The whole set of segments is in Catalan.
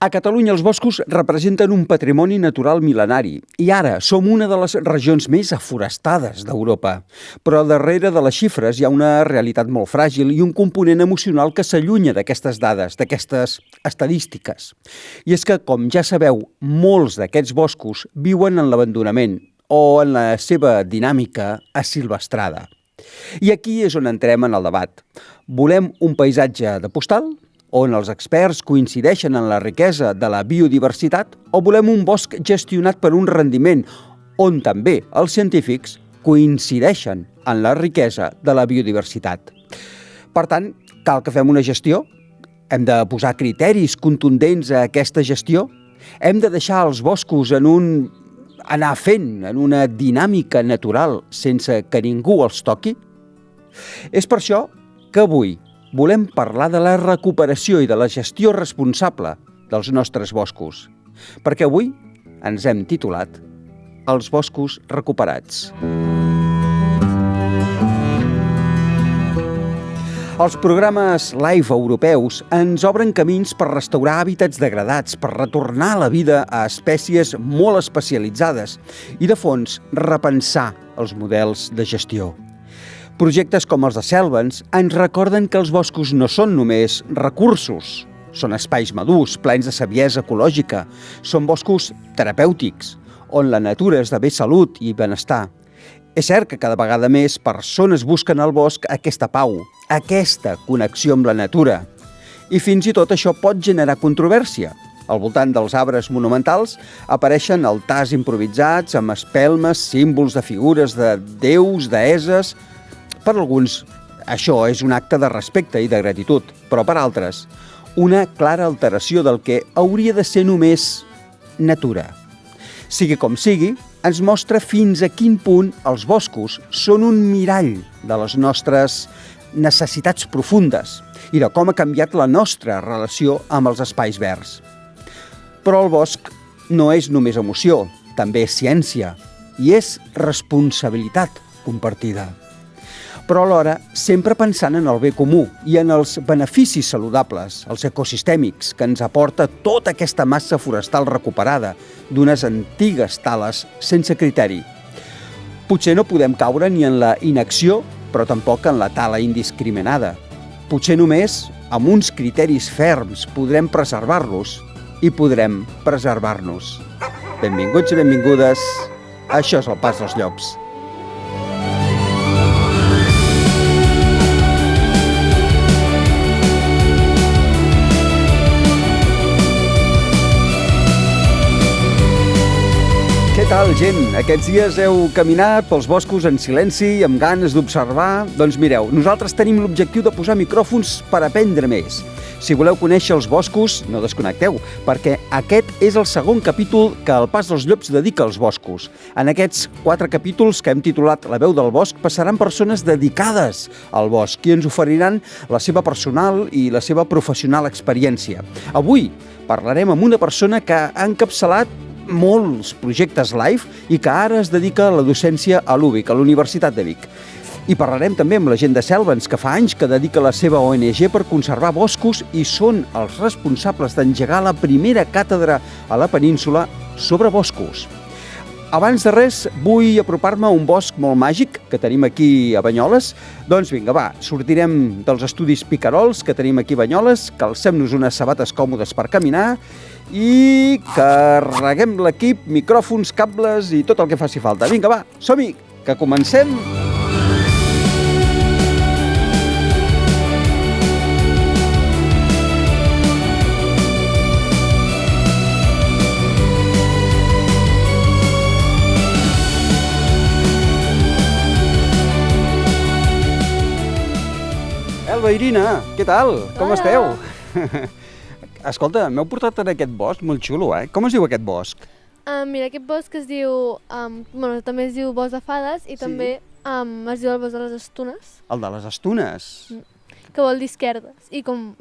A Catalunya els boscos representen un patrimoni natural mil·lenari i ara som una de les regions més aforestades d'Europa. Però darrere de les xifres hi ha una realitat molt fràgil i un component emocional que s'allunya d'aquestes dades, d'aquestes estadístiques. I és que, com ja sabeu, molts d'aquests boscos viuen en l'abandonament o en la seva dinàmica asilvestrada. I aquí és on entrem en el debat. Volem un paisatge de postal, on els experts coincideixen en la riquesa de la biodiversitat, o volem un bosc gestionat per un rendiment, on també els científics coincideixen en la riquesa de la biodiversitat. Per tant, cal que fem una gestió? Hem de posar criteris contundents a aquesta gestió? Hem de deixar els boscos anar fent en una dinàmica natural sense que ningú els toqui? És per això que avui volem parlar de la recuperació i de la gestió responsable dels nostres boscos, perquè avui ens hem titulat Els boscos recuperats. Els programes LIFE europeus ens obren camins per restaurar hàbitats degradats, per retornar la vida a espècies molt especialitzades i, de fons, repensar els models de gestió. Projectes com els de Selvens ens recorden que els boscos no són només recursos, són espais madurs, plens de saviesa ecològica, són boscos terapèutics, on la natura esdevé salut i benestar. És cert que cada vegada més persones busquen al bosc aquesta pau, aquesta connexió amb la natura. I fins i tot això pot generar controvèrsia. Al voltant dels arbres monumentals apareixen altars improvisats amb espelmes, símbols de figures de déus, deesses. Per alguns, això és un acte de respecte i de gratitud, però per altres, una clara alteració del que hauria de ser només natura. Sigui com sigui, ens mostra fins a quin punt els boscos són un mirall de les nostres necessitats profundes i de com ha canviat la nostra relació amb els espais verds. Però el bosc no és només emoció, també és ciència i és responsabilitat compartida. Però alhora sempre pensant en el bé comú i en els beneficis saludables, els ecosistèmics, que ens aporta tota aquesta massa forestal recuperada d'unes antigues tales sense criteri. Potser no podem caure ni en la inacció, però tampoc en la tala indiscriminada. Potser només amb uns criteris ferms podrem preservar-los i podrem preservar-nos. Benvinguts i benvingudes. Això és el Pas dels Llops. Què tal, gent? Aquests dies heu caminat pels boscos en silenci, amb ganes d'observar? Doncs mireu, nosaltres tenim l'objectiu de posar micròfons per aprendre més. Si voleu conèixer els boscos, no desconnecteu, perquè aquest és el segon capítol que el Pas dels Llops dedica als boscos. En aquests 4 capítols que hem titulat La veu del bosc passaran persones dedicades al bosc i ens oferiran la seva personal i la seva professional experiència. Avui parlarem amb una persona que ha encapçalat molts projectes LIFE i que ara es dedica a la docència a l'UBIC, a la Universitat de Vic. I parlarem també amb la gent de Selvens, que fa anys que dedica la seva ONG per conservar boscos i són els responsables d'engegar la primera càtedra a la península sobre boscos. Abans de res, vull apropar-me a un bosc molt màgic que tenim aquí a Banyoles. Doncs vinga, va, sortirem dels estudis Picarols que tenim aquí a Banyoles, calcem-nos unes sabates còmodes per caminar i carreguem l'equip, micròfons, cables i tot el que faci falta. Vinga, va, som-hi, que comencem! Elba, Irina, què tal? Com esteu? Escolta, m'heu portat en aquest bosc molt xulo, eh? Com es diu aquest bosc? Mira, aquest bosc es diu... també es diu Bosc de Fades i també es diu el Bosc de les Estunes. El de les Estunes? Que vol dir esquerdes. I com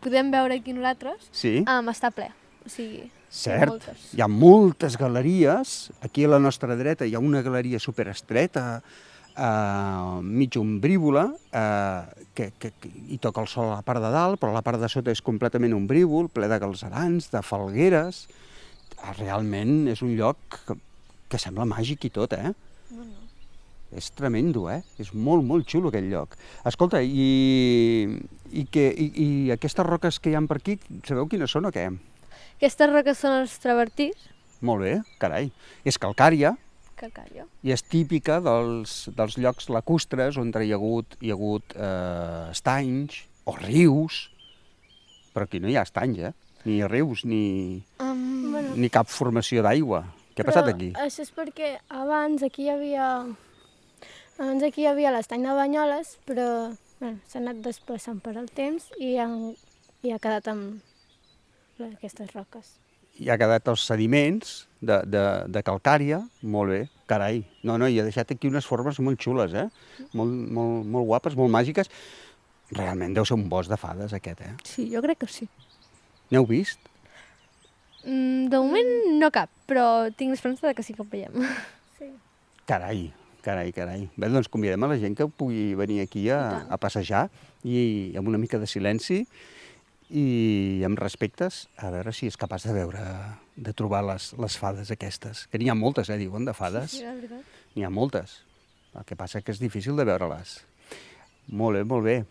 podem veure aquí nosaltres, està ple. O sigui, cert, hi ha moltes galeries. Aquí a la nostra dreta hi ha una galeria superestreta mig ombrívola, i toca el sol a la part de dalt, però la part de sota és completament ombrívol, ple de galcerans, de falgueres. Realment és un lloc que sembla màgic i tot, És tremendo, És molt, molt xulo aquest lloc. Escolta, i aquestes roques que hi ha per aquí, sabeu quines són o què? Aquestes roques són els travertís. Molt bé, carai. És calcària. Calcària. I és típica dels llocs lacustres on hi ha hagut estanys o rius, però aquí no hi ha estanys, ni rius, ni cap formació d'aigua. Què ha passat aquí? Això és perquè abans aquí hi havia l'estany de Banyoles, però s'ha anat desplaçant per el temps i ha quedat amb aquestes roques. I ha quedat els sediments de calcària, molt bé, carai. No, i ha deixat aquí unes formes molt xules, molt guapes, molt màgiques. Realment deu ser un bosc de fades, aquest, Sí, jo crec que sí. N'heu vist? De moment no cap, però tinc l'esperança que sí que ho veiem. Sí. Carai. Bé, doncs convidem a la gent que pugui venir aquí a passejar i amb una mica de silenci i amb respectes, a veure si és capaç de trobar les fades aquestes, que n'hi ha moltes, diuen, de fades. Sí, la veritat. N'hi ha moltes. El que passa que és difícil de veure-les. Molt bé, molt bé.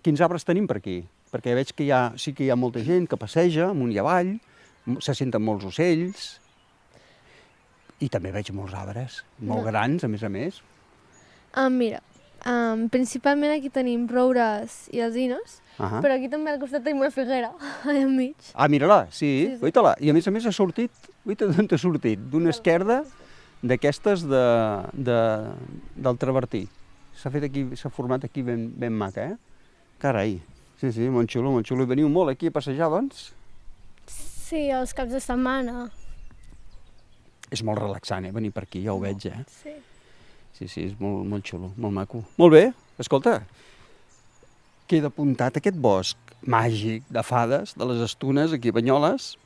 Quins arbres tenim per aquí? Perquè veig que sí que hi ha molta gent que passeja amunt i avall, se senten molts ocells, i també veig molts arbres, molt grans, a més. Mira, principalment aquí tenim roures i alzines, però aquí també al costat tenim una figuera, allà enmig. Mira-la, sí. Uita-la. I a més ha sortit, d'on ha sortit? D'una esquerda d'aquestes del travertí. S'ha format aquí ben maca, Carai. Sí, molt xulo. I veniu molt aquí a passejar, doncs? Sí, els caps de setmana. És molt relaxant, venir per aquí, ja ho veig, Sí. Sí, és molt xulo, molt maco. Molt bé, escolta, queda apuntat aquest bosc màgic de fades, de les Estunes, aquí a Banyoles.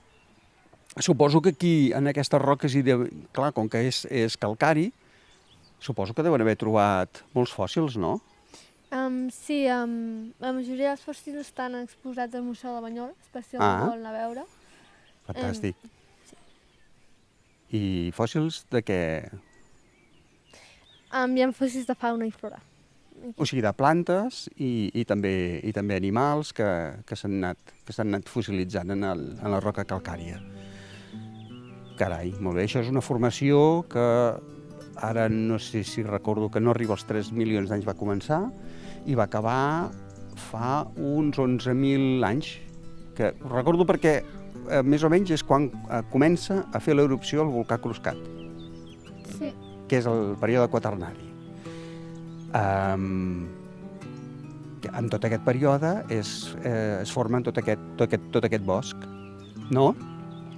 Suposo que aquí, en aquestes roques, clar, com que és calcari, suposo que deuen haver trobat molts fòssils, no? Sí, la majoria dels fòssils estan exposats al Museu de Banyoles, per si algú vol anar a veure. Fantàstic. I fòssils de què? Hi ha fòssils de fauna i flora. O sigui, de plantes i també animals que s'han anat fossilitzant en la roca calcària. Carai, molt bé. Això és una formació que ara no sé si recordo que no arriba als 3 milions d'anys va començar i va acabar fa uns 11.000 anys. Que ho recordo perquè més o menys és quan comença a fer l'erupció el volcà Cruscat. Sí. Que és el període quaternari. En tot aquest període es forma tot aquest bosc, no?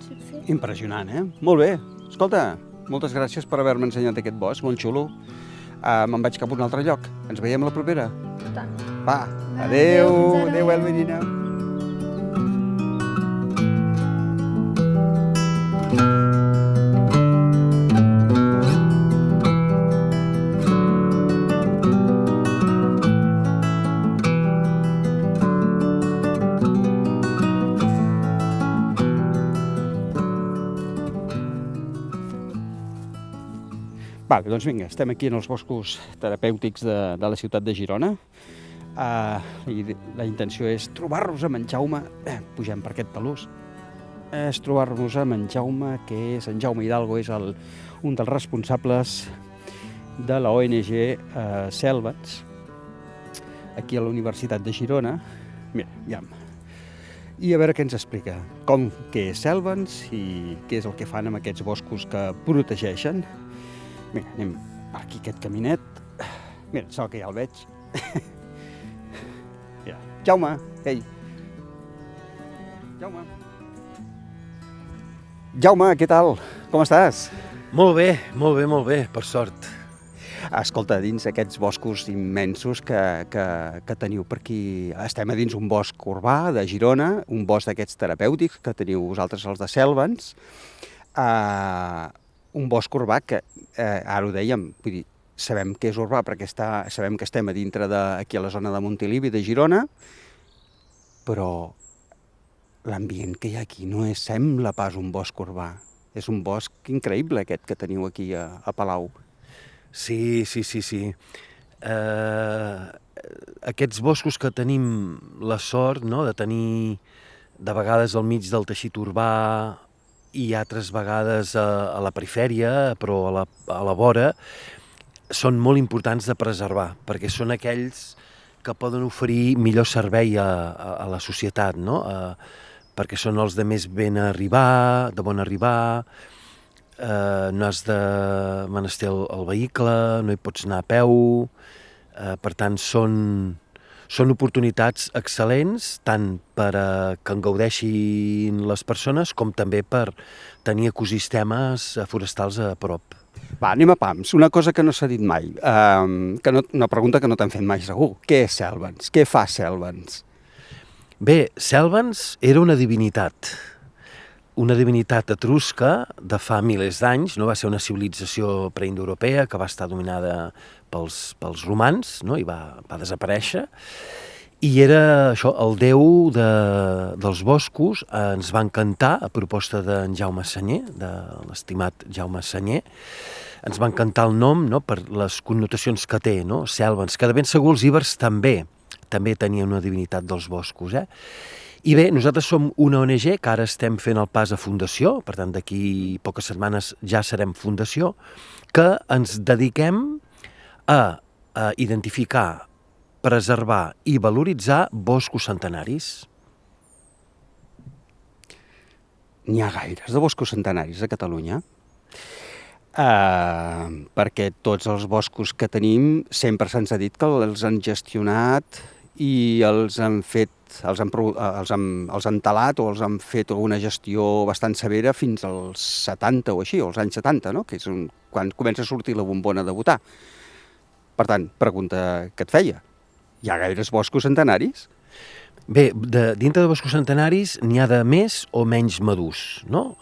Sí. Impressionant, Molt bé. Escolta, moltes gràcies per haver-me ensenyat aquest bosc, molt xulo. Me'n vaig cap a un altre lloc. Ens veiem la propera? Tant. Va, adéu, Elmerina. Vale, doncs vinga, estem aquí en els boscos terapèutics de la ciutat de Girona. I la intenció és trobar-nos amb en Jaume, pugem per aquest talús, és trobar-nos amb en Jaume, que és en Jaume Hidalgo, és un dels responsables de la ONG Selvens, aquí a la Universitat de Girona. Mira, i a veure què ens explica, què és Selvens i què és el que fan amb aquests boscos que protegeixen. Mira, anem per aquí aquest caminet. Mira, sembla que ja el veig. Mira, Jaume, ei. Jaume, què tal? Com estàs? Molt bé, per sort. Escolta, dins aquests boscos immensos que teniu per aquí, estem a dins un bosc urbà de Girona, un bosc d'aquests terapèutics que teniu vosaltres, els de Selvens, un bosc urbà que, ara ho dèiem, vull dir, sabem que és urbà perquè sabem que estem a dintre aquí a la zona de Montilivi, de Girona, però l'ambient que hi ha aquí no sembla pas un bosc urbà. És un bosc increïble aquest que teniu aquí a Palau. Sí. Aquests boscos que tenim la sort, no?, de tenir de vegades al mig del teixit urbà i altres vegades a la perifèria, però a la vora, són molt importants de preservar, perquè són aquells que poden oferir millor servei a la societat, no? Perquè són els de més ben arribar, de bon arribar, no has de menester el vehicle, no hi pots anar a peu, per tant són oportunitats excel·lents tant per que en gaudeixin les persones com també per tenir ecosistemes forestals a prop. Va, anem a pams. Una cosa que no s'ha dit mai, una pregunta que no t'han fet mai segur. Què és Sèlvens? Què fa Sèlvens? Bé, Sèlvens era una divinitat etrusca de fa milers d'anys, no? Va ser una civilització preindoeuropea que va estar dominada pels romans, no? I va desaparèixer, i era això, el déu dels boscos. Ens va encantar, a proposta d'en Jaume Senyer, de l'estimat Jaume Senyer, ens va encantar el nom, no?, per les connotacions que té, no? Sèlvens, que de ben segur els íbers també tenien una divinitat dels boscos, I bé, nosaltres som una ONG que ara estem fent el pas a fundació, per tant d'aquí poques setmanes ja serem fundació, que ens dediquem a identificar, preservar i valoritzar boscos centenaris. N'hi ha gaires de boscos centenaris a Catalunya? Perquè tots els boscos que tenim sempre se'ns ha dit que els han gestionat i els han talat o els han fet una gestió bastant severa fins als 70 o així, o als anys 70, no? Que és quan comença a sortir la bombona de votar. Per tant, pregunta que et feia, hi ha gaires boscos centenaris? Bé, dintre de boscos centenaris n'hi ha de més o menys madurs, no?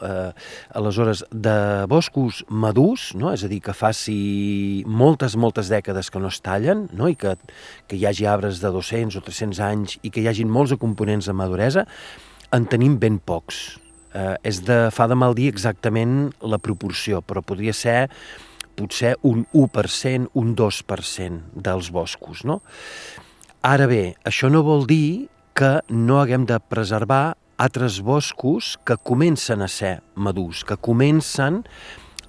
Aleshores, de boscos madurs, no?, és a dir, que faci moltes dècades que no es tallen, no?, i que hi hagi arbres de 200 o 300 anys i que hi hagin molts de components de maduresa, en tenim ben pocs. Fa de mal dir exactament la proporció, però podria ser potser un 1%, un 2% dels boscos, no? Ara bé, això no vol dir que no haguem de preservar altres boscos que comencen a ser madurs, que comencen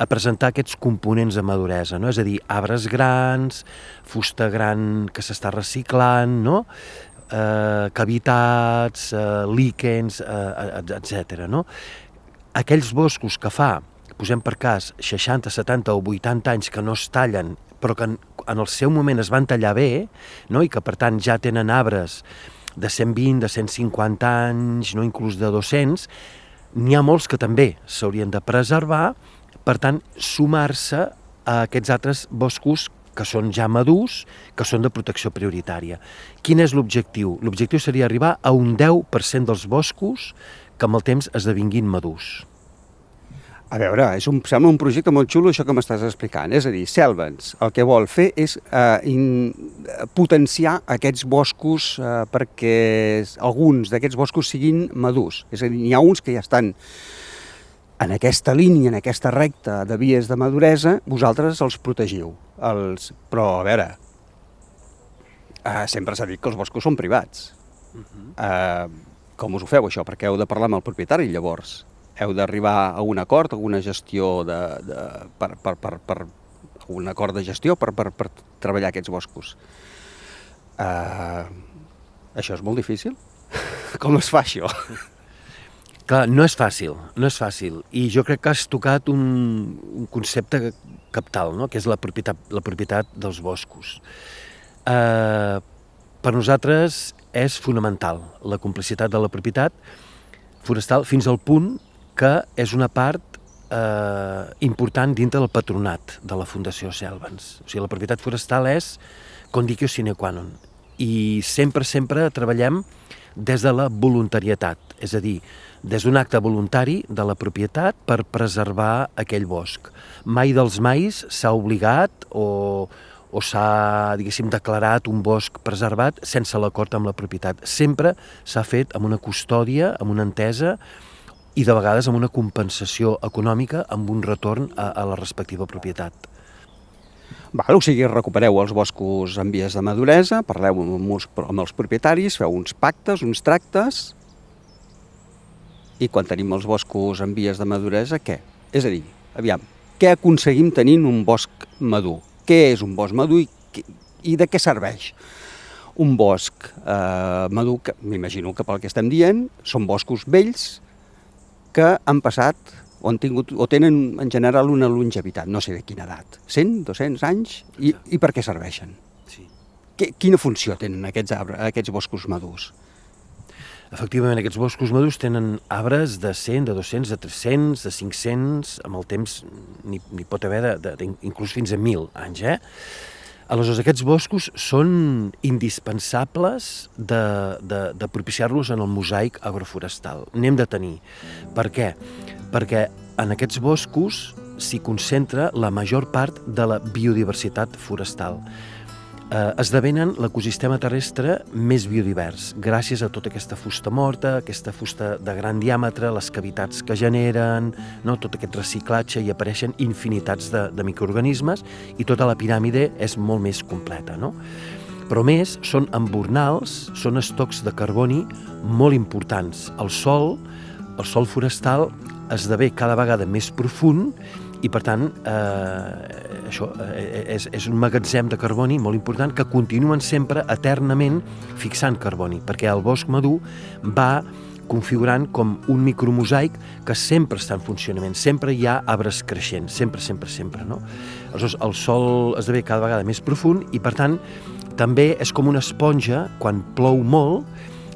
a presentar aquests components de maduresa, no? És a dir, arbres grans, fusta gran que s'està reciclant, no? Cavitats, líquens, etc. No? Aquells boscos que fa, posem per cas, 60, 70 o 80 anys que no es tallen, però que en el seu moment es van tallar bé, no? I que per tant ja tenen arbres de 120, de 150 anys, no, inclús de 200, n'hi ha molts que també s'haurien de preservar, per tant, sumar-se a aquests altres boscos que són ja madurs, que són de protecció prioritària. Quin és l'objectiu? L'objectiu seria arribar a un 10% dels boscos que amb el temps esdevinguin madurs. A veure, sembla un projecte molt xulo això que m'estàs explicant. És a dir, Sèlvens el que vol fer és potenciar aquests boscos perquè alguns d'aquests boscos siguin madurs. És a dir, n'hi ha uns que ja estan en aquesta línia, en aquesta recta de vies de maduresa, vosaltres els protegiu. Però, a veure, sempre s'ha dit que els boscos són privats. Com us ho feu, això? Perquè heu de parlar amb el propietari, llavors. Heu d'arribar a un acord, a una gestió un acord de gestió per treballar aquests boscos. Això és molt difícil? Com es fa això? Clar, no és fàcil. I jo crec que has tocat un concepte cabdal, no?, que és la propietat dels boscos. Per nosaltres és fonamental la complicitat de la propietat forestal fins al punt que és una part important dintre del patronat de la Fundació Sèlvens. O sigui, la propietat forestal és condicio sine qua non. I sempre treballem des de la voluntarietat, és a dir, des d'un acte voluntari de la propietat per preservar aquell bosc. Mai dels mais s'ha obligat o s'ha, diguéssim, declarat un bosc preservat sense l'acord amb la propietat. Sempre s'ha fet amb una custòdia, amb una entesa i de vegades amb una compensació econòmica amb un retorn a la respectiva propietat. O sigui, recupereu els boscos en vies de maduresa, parleu amb els propietaris, feu uns pactes, uns tractes, i quan tenim els boscos en vies de maduresa, què? És a dir, aviam, què aconseguim tenint un bosc madur? Què és un bosc madur i de què serveix? Un bosc madur, que m'imagino que pel que estem dient, són boscos vells que han passat o tenen en general una longevitat, no sé de quina edat, 100, 200 anys, i per què serveixen? Sí. Quina funció tenen aquests boscos madurs? Efectivament, aquests boscos madurs tenen arbres de 100, de 200, de 300, de 500, amb el temps n'hi pot haver inclús fins a 1.000 anys, Aleshores, aquests boscos són indispensables de propiciar-los en el mosaic agroforestal. N'hem de tenir. Per què? Perquè en aquests boscos s'hi concentra la major part de la biodiversitat forestal. Esdevenen l'ecosistema terrestre més biodivers, gràcies a tota aquesta fusta morta, aquesta fusta de gran diàmetre, les cavitats que generen, tot aquest reciclatge, i apareixen infinitats de microorganismes i tota la piràmide és molt més completa. Però més, són embornals, són estocs de carboni molt importants. El sòl forestal esdevé cada vegada més profund i, per tant, això és un magatzem de carboni molt important que continuen sempre eternament fixant carboni, perquè el bosc madur va configurant com un micromosaic que sempre està en funcionament, sempre hi ha arbres creixents, sempre. Aleshores, el sòl esdevé cada vegada més profund i, per tant, també és com una esponja, quan plou molt,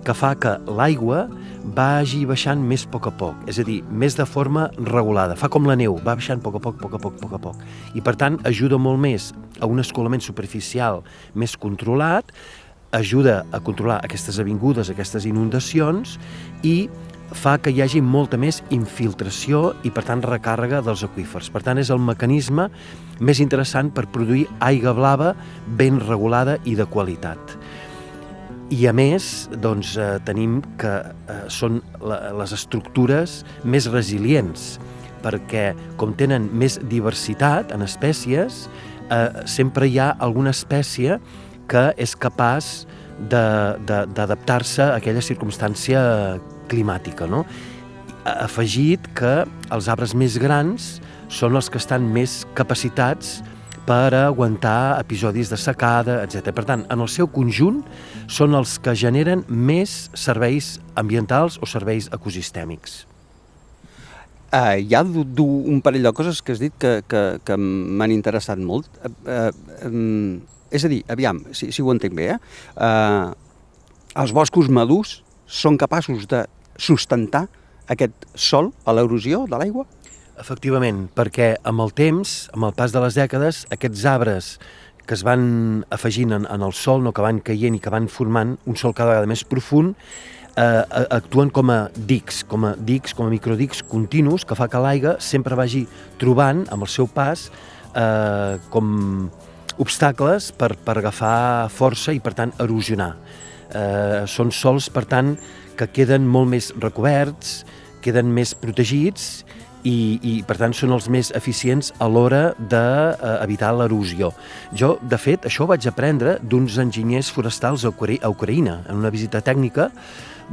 que fa que l'aigua vagi baixant més a poc, és a dir, més de forma regulada. Fa com la neu, va baixant a poc. I, per tant, ajuda molt més a un escolament superficial més controlat, ajuda a controlar aquestes avingudes, aquestes inundacions, i fa que hi hagi molta més infiltració i, per tant, recàrrega dels aqüífers. Per tant, és el mecanisme més interessant per produir aigua blava ben regulada i de qualitat. I, a més, tenim que són les estructures més resilients, perquè, com tenen més diversitat en espècies, sempre hi ha alguna espècie que és capaç d'adaptar-se a aquella circumstància climàtica, Afegit que els arbres més grans són els que estan més capacitats per aguantar episodis de secada, etc. Per tant, en el seu conjunt, són els que generen més serveis ambientals o serveis ecosistèmics. Hi ha un parell de coses que has dit que m'han interessat molt. És a dir, aviam, si ho entenc bé, els boscos madurs són capaços de sustentar aquest sòl a l'erosió de l'aigua? Efectivament, perquè amb el temps, amb el pas de les dècades, aquests arbres que es van afegint en el sòl, que van caient i que van formant un sòl cada vegada més profund, actuen com a dics, com a microdics continus, que fa que l'aigua sempre vagi trobant, amb el seu pas, com obstacles per agafar força i, per tant, erosionar. Són sòls, per tant, que queden molt més recoberts, queden més protegits i, per tant, són els més eficients a l'hora d'evitar l'erosió. Jo, de fet, això ho vaig aprendre d'uns enginyers forestals a Ucraïna. En una visita tècnica,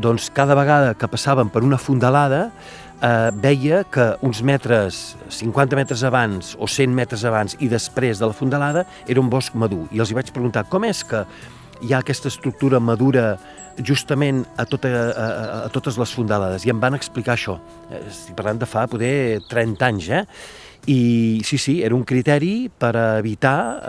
doncs, cada vegada que passaven per una fondalada, veia que uns metres, 50 metres abans o 100 metres abans i després de la fondalada era un bosc madur. I els hi vaig preguntar com és que hi ha aquesta estructura madura justament a totes les fondalades, i em van explicar això. Estic parlant de fa poder 30 anys, I sí, era un criteri per evitar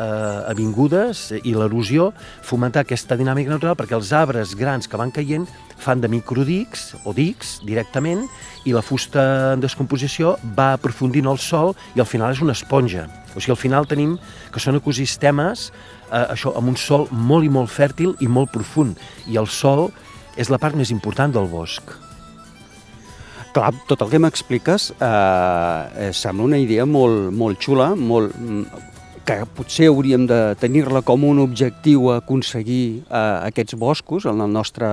avingudes i l'erosió, fomentar aquesta dinàmica natural, perquè els arbres grans que van caient fan de microdics o dics directament, i la fusta en descomposició va aprofundint el sòl i al final és una esponja. O sigui, al final tenim que són ecosistemes amb un sòl molt i molt fèrtil i molt profund, i el sòl és la part més important del bosc. Clar, tot el que m'expliques sembla una idea molt xula, que potser hauríem de tenir-la com un objectiu a aconseguir aquests boscos en el nostre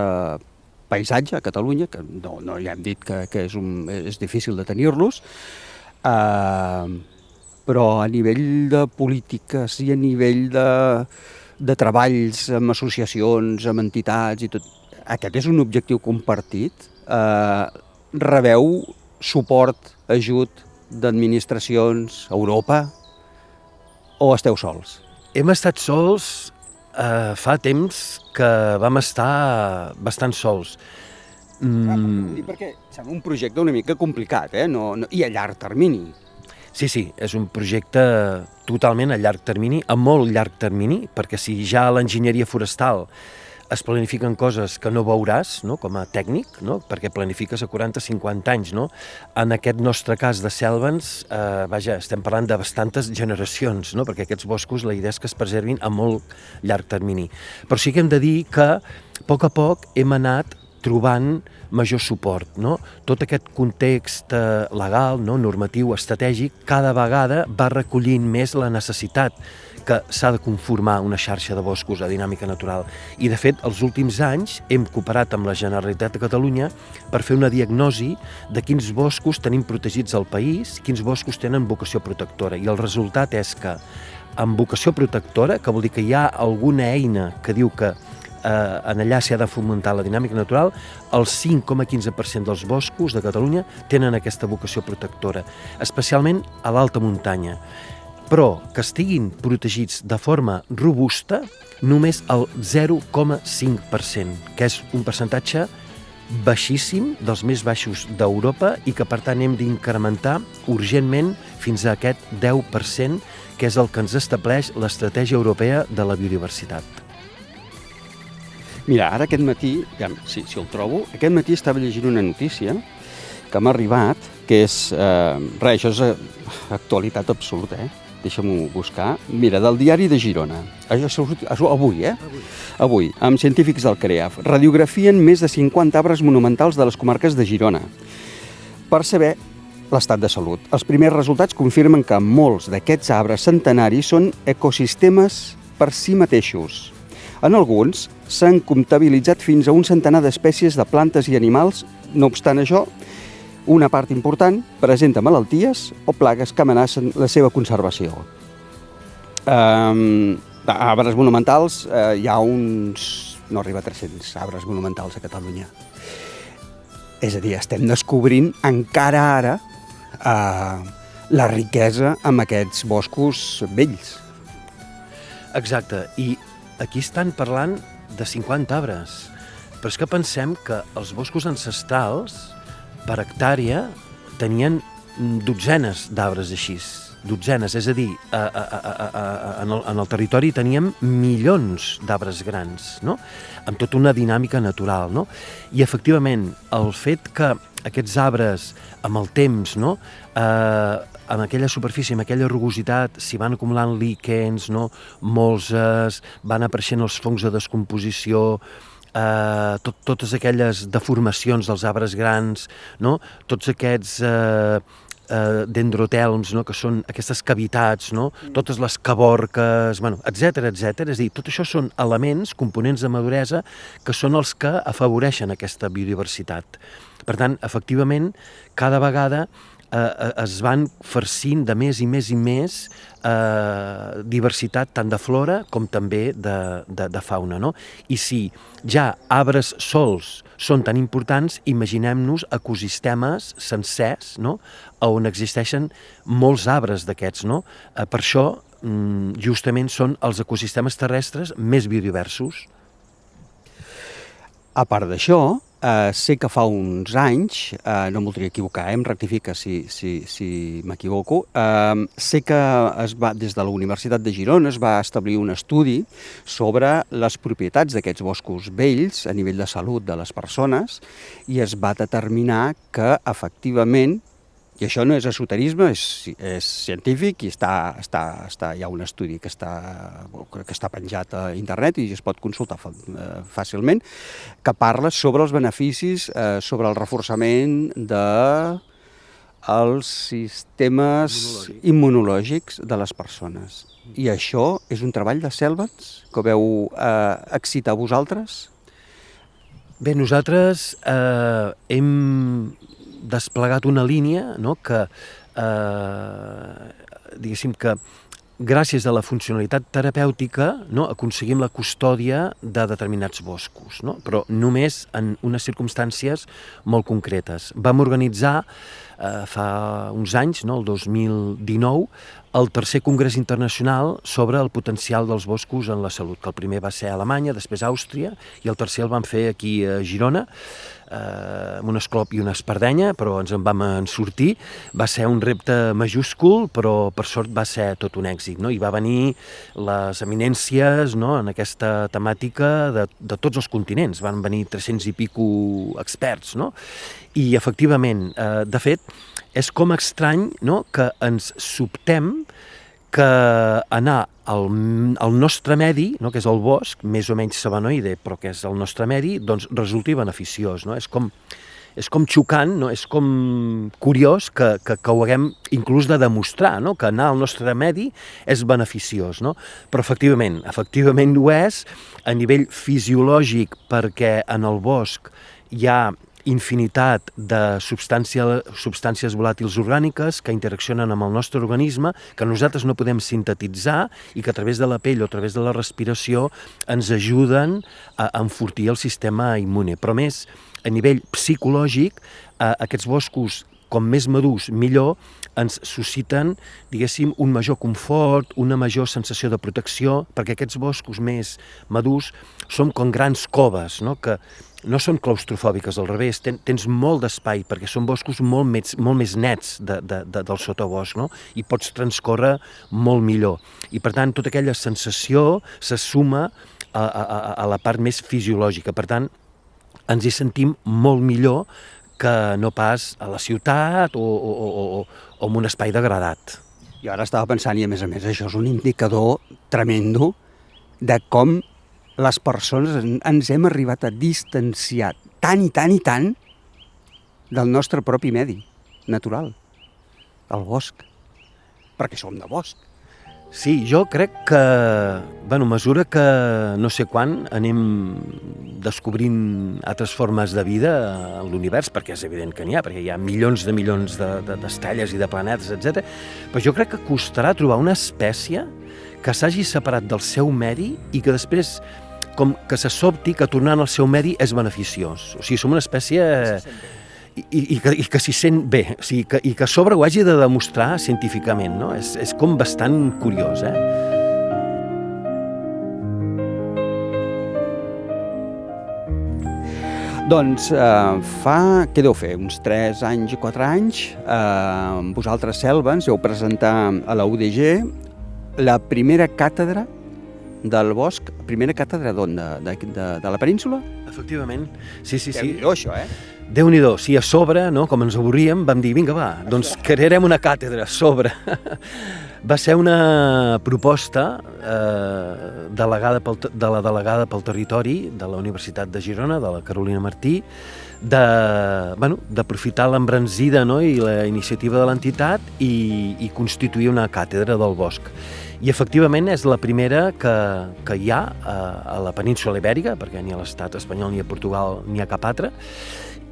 paisatge a Catalunya, que no ja hem dit que és difícil de tenir-los, però a nivell de polítiques i a nivell de treballs amb associacions, amb entitats i tot, aquest és un objectiu compartit. Rebeu suport, ajut d'administracions, Europa, o esteu sols? Hem estat sols fa temps que vam estar bastant sols. Perquè sembla un projecte una mica complicat, i a llarg termini. Sí, és un projecte totalment a llarg termini, a molt llarg termini, perquè si ja a l'enginyeria forestal es planifiquen coses que no veuràs, no? Com a tècnic, no? Perquè planifiques a 40-50 anys. No? En aquest nostre cas de Selvens, estem parlant de bastantes generacions, no? Perquè aquests boscos la idea és que es preservin a molt llarg termini. Però sí que hem de dir que a poc hem anat trobant major suport. No? Tot aquest context legal, no? Normatiu, estratègic, cada vegada va recollint més la necessitat que s'ha de conformar una xarxa de boscos a dinàmica natural. I, de fet, els últims anys hem cooperat amb la Generalitat de Catalunya per fer una diagnosi de quins boscos tenim protegits al país, quins boscos tenen vocació protectora. I el resultat és que, amb vocació protectora, que vol dir que hi ha alguna eina que diu que en allà s'ha de fomentar la dinàmica natural, el 5,15% dels boscos de Catalunya tenen aquesta vocació protectora, especialment a l'alta muntanya. Però que estiguin protegits de forma robusta només el 0,5%, que és un percentatge baixíssim, dels més baixos d'Europa, i que per tant hem d'incrementar urgentment fins a aquest 10%, que és el que ens estableix l'Estratègia Europea de la Biodiversitat. Mira, ara aquest matí, si el trobo, aquest matí estava llegint una notícia que m'ha arribat, que és, això és actualitat absoluta, deixa'm-ho buscar. Mira, del diari de Girona. Avui, Avui, amb científics del CREAF. Radiografien més de 50 arbres monumentals de les comarques de Girona per saber l'estat de salut. Els primers resultats confirmen que molts d'aquests arbres centenaris són ecosistemes per si mateixos. En alguns s'han comptabilitzat fins a un centenar d'espècies de plantes i animals. No obstant això, una part important presenta malalties o plagues que amenacen la seva conservació. Arbres monumentals, hi ha uns... no arriba a 300 arbres monumentals a Catalunya. És a dir, estem descobrint encara ara la riquesa amb aquests boscos vells. Exacte, i aquí estan parlant de 50 arbres, però és que pensem que els boscos ancestrals per hectàrea tenien dotzenes d'arbres així, dotzenes, és a dir, en el territori teníem milions d'arbres grans, no? Amb tota una dinàmica natural, no? I efectivament, el fet que aquests arbres, amb el temps, no? Amb aquella superfície, amb aquella rugositat, s'hi van acumulant líquens, no? Molses, van apareixent els fongs de descomposició, totes aquelles deformacions dels arbres grans, no? Tots aquests dendrotelms, no? Que són aquestes cavitats, no? Totes les caborques, etc. És a dir, tot això són elements, components de maduresa, que són els que afavoreixen aquesta biodiversitat. Per tant, efectivament, cada vegada es van farcint de més i més i més diversitat tant de flora com també de fauna, no? I si ja arbres sols són tan importants, imaginem-nos ecosistemes sencers, no? On existeixen molts arbres d'aquests, no? Per això, justament, són els ecosistemes terrestres més biodiversos. A part d'això, sé que fa uns anys, no em voldria equivocar, em rectifica si m'equivoco, sé que des de la Universitat de Girona es va establir un estudi sobre les propietats d'aquests boscos vells a nivell de salut de les persones i es va determinar que, efectivament, I això no és esoterisme, és científic i hi ha un estudi que està penjat a internet i es pot consultar fàcilment, que parla sobre els beneficis, sobre el reforçament dels sistemes immunològics de les persones. I això és un treball de Selvens que veu excitar a vosaltres? Bé, nosaltres hem desplegat una línia, no?, que, diguéssim que gràcies a la funcionalitat terapèutica, no, aconseguim la custòdia de determinats boscos, no? Però només en unes circumstàncies molt concretes. Vam organitzar fa uns anys, no, el 2019, el tercer congrés internacional sobre el potencial dels boscos en la salut, que el primer va ser a Alemanya, després a Àustria, i el tercer el vam fer aquí a Girona, amb un esclop i una espardenya, però ens en vam sortir. Va ser un repte majúscul, però per sort va ser tot un èxit, no? I va venir les eminències, no?, en aquesta temàtica de tots els continents. Van venir 300 i pico experts, no? I efectivament, de fet, és com estrany, no?, que ens sobtem que anar al nostre medi, no?, que és el bosc, més o menys sabanoide, però que és el nostre medi, doncs resulti beneficiós, no? És com xocant, no? És com curiós que ho haguem inclús de demostrar, no?, que anar al nostre medi és beneficiós, no? Però efectivament ho és a nivell fisiològic, perquè en el bosc hi ha infinitat de substàncies volàtils orgàniques que interaccionen amb el nostre organisme, que nosaltres no podem sintetitzar i que a través de la pell o a través de la respiració ens ajuden a enfortir el sistema immune. Però més, a nivell psicològic, aquests boscos, com més madurs, millor, ens susciten, diguéssim, un major confort, una major sensació de protecció, perquè aquests boscos més madurs són com grans coves, no?, que no són claustrofòbiques, al revés, tens molt d'espai, perquè són boscos molt més nets del sotabosc, no?, i pots transcórrer molt millor. I, per tant, tota aquella sensació se suma a la part més fisiològica. Per tant, ens hi sentim molt millor que no pas a la ciutat o en un espai degradat. Jo ara estava pensant, i a més, això és un indicador tremendo de com les persones ens hem arribat a distanciar tant i tant i tant del nostre propi medi natural, el bosc, perquè som de bosc. Sí, jo crec que, a mesura que no sé quan anem descobrint altres formes de vida a l'univers, perquè és evident que n'hi ha, perquè hi ha milions d'estrelles i de planetes, etc. Però jo crec que costarà trobar una espècie que s'hagi separat del seu medi i que després com que se sobti que tornant al seu medi és beneficiós. O sigui, som una espècie i que s'hi sent bé, o sigui, i que a sobre ho hagi de demostrar científicament, no? És com bastant curiós, Doncs què deu fer? Uns 3 anys i 4 anys, vosaltres, Selvens, heu presentar a la UDG la primera càtedra del bosc, primera càtedra d'on? De la península? Efectivament, sí. Déu-n'hi-do, això, Déu-n'hi-do, sí, a sobre, no?, com ens avorríem, vam dir, vinga, va, doncs crearem una càtedra a sobre. Va ser una proposta de la delegada pel territori de la Universitat de Girona, de la Carolina Martí, d'aprofitar l'embranzida, no?, i la iniciativa de l'entitat i constituir una càtedra del bosc. I efectivament és la primera que hi ha a la península Ibèrica, perquè ni a l'estat espanyol ni a Portugal ni a cap altre,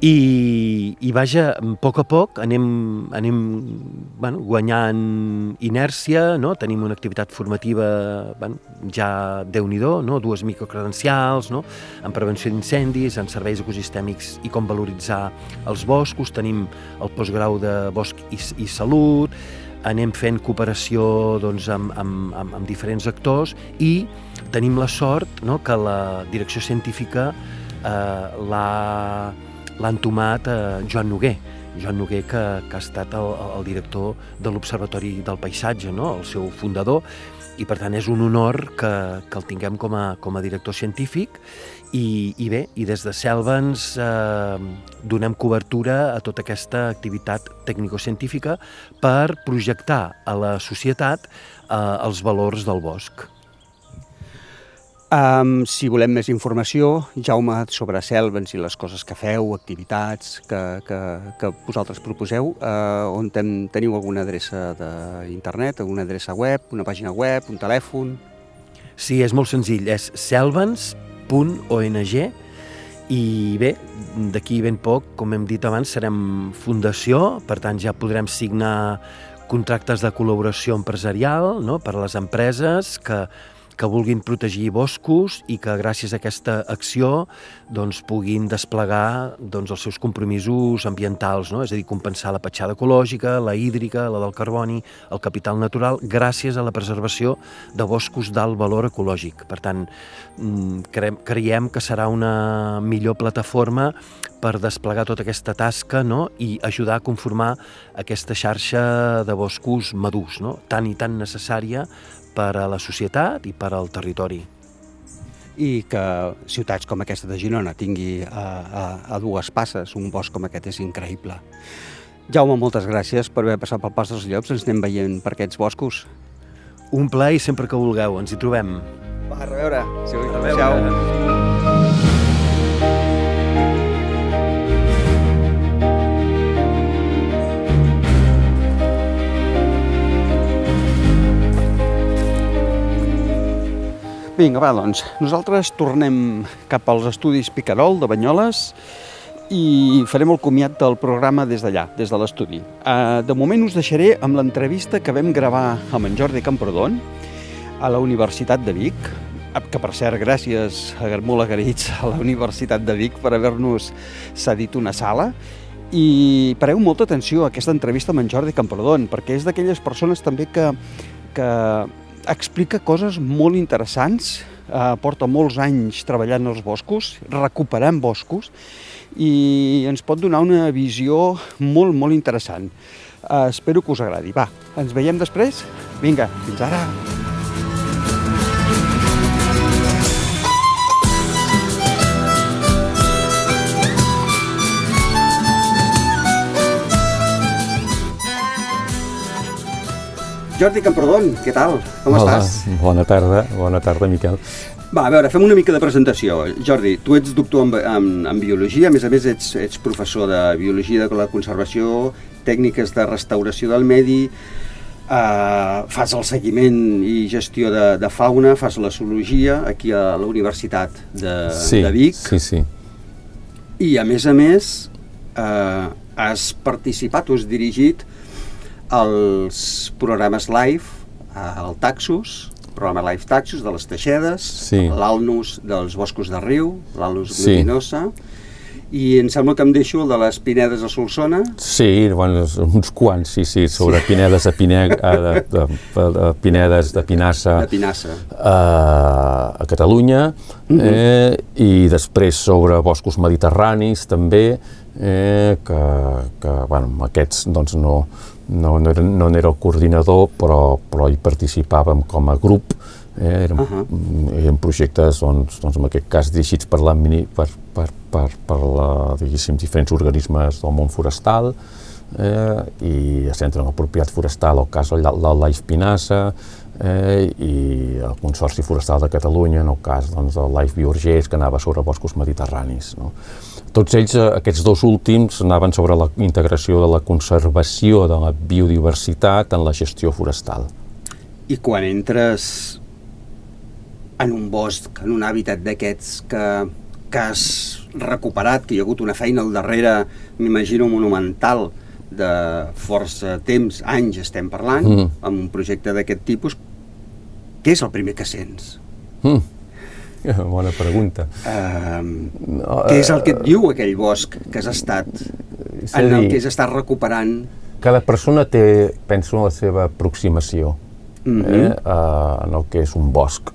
i vaja, a poc anem guanyant inèrcia, no? Tenim una activitat formativa ja Déu-n'hi-do, no? 2 microcredencials, no? En prevenció d'incendis, en serveis ecosistèmics i com valoritzar els boscos, tenim el postgrau de bosc i salut, anem fent cooperació doncs, amb diferents actors i tenim la sort, no?, que la direcció científica l'ha entomat Joan Noguer, que ha estat el director de l'Observatori del Paisatge, no?, el seu fundador, i per tant és un honor que el tinguem com a director científic i bé, i des de Selva ens donem cobertura a tota aquesta activitat tècnico-científica per projectar a la societat els valors del bosc. Si volem més informació, Jaume, sobre Selvens i les coses que feu, activitats que vosaltres proposeu, on teniu alguna adreça d'internet, alguna adreça web, una pàgina web, un telèfon? Sí, és molt senzill, és selvens.ong i bé, d'aquí ben poc, com hem dit abans, serem fundació, per tant ja podrem signar contractes de col·laboració empresarial, no?, per a les empreses que vulguin protegir boscos i que gràcies a aquesta acció doncs, puguin desplegar doncs, els seus compromisos ambientals, no? És a dir, compensar la petjada ecològica, la hídrica, la del carboni, el capital natural, gràcies a la preservació de boscos d'alt valor ecològic. Per tant, creiem que serà una millor plataforma per desplegar tota aquesta tasca, no?, i ajudar a conformar aquesta xarxa de boscos madurs, no?, tan i tan necessària per a la societat i per al territori. I que ciutats com aquesta de Girona tingui a dues passes un bosc com aquest és increïble. Jaume, moltes gràcies per haver passat pel Pas dels Llops. Ens anem veient per aquests boscos. Un plaer i sempre que vulgueu. Ens hi trobem. Va, a reveure. A reveure. Vinga, va, doncs, nosaltres tornem cap als estudis Picarol de Banyoles i farem el comiat del programa des d'allà, des de l'estudi. De moment us deixaré amb l'entrevista que vam gravar amb en Jordi Camprodon a la Universitat de Vic, que per cert, gràcies, molt agraïts a la Universitat de Vic per haver-nos cedit una sala. I pareu molta atenció a aquesta entrevista amb en Jordi Camprodon, perquè és d'aquelles persones també que explica coses molt interessants, porta molts anys treballant els boscos, recuperant boscos, i ens pot donar una visió molt, molt interessant. Espero que us agradi. Va, ens veiem després? Vinga, fins ara! Jordi Camprodon, què tal? Com estàs? Bona tarda, Miquel. Va, a veure, fem una mica de presentació. Jordi, tu ets doctor en biologia, a més ets professor de biologia de la conservació, tècniques de restauració del medi, fas el seguiment i gestió de fauna, fas la zoologia aquí a la Universitat de Vic. Sí. I a més, has participat o has dirigit els programes live, el Taxus, programa Live Taxus de les Teixedes, l'Alnus dels boscos de riu, l'Alnus glutinosa, i em sembla que em deixo el de les pinedes a Solsona. Sí, bueno, uns quants, sobre pinedes de pinassa a Catalunya, i després sobre boscos mediterranis també, que aquests doncs no n'era el coordinador, però hi participàvem com a grup. Eren projectes, doncs, en aquest cas, dirigits per diferents organismes del món forestal, i el Centre Apropiat Forestal, el cas del Life Pinassa, i el Consorci Forestal de Catalunya, en el cas del Life Biorgés, que anava sobre boscos mediterranis. Tots ells, aquests dos últims, anaven sobre la integració de la conservació de la biodiversitat en la gestió forestal. I quan entres en un bosc, en un hàbitat d'aquests que has recuperat, que hi ha hagut una feina al darrere, m'imagino, monumental, de força temps, anys estem parlant, amb un projecte d'aquest tipus, què és el primer que sents? Bona pregunta. Què és el que et diu aquell bosc que has estat, en el que has estat recuperant? Cada persona té, penso, la seva aproximació en el que és un bosc.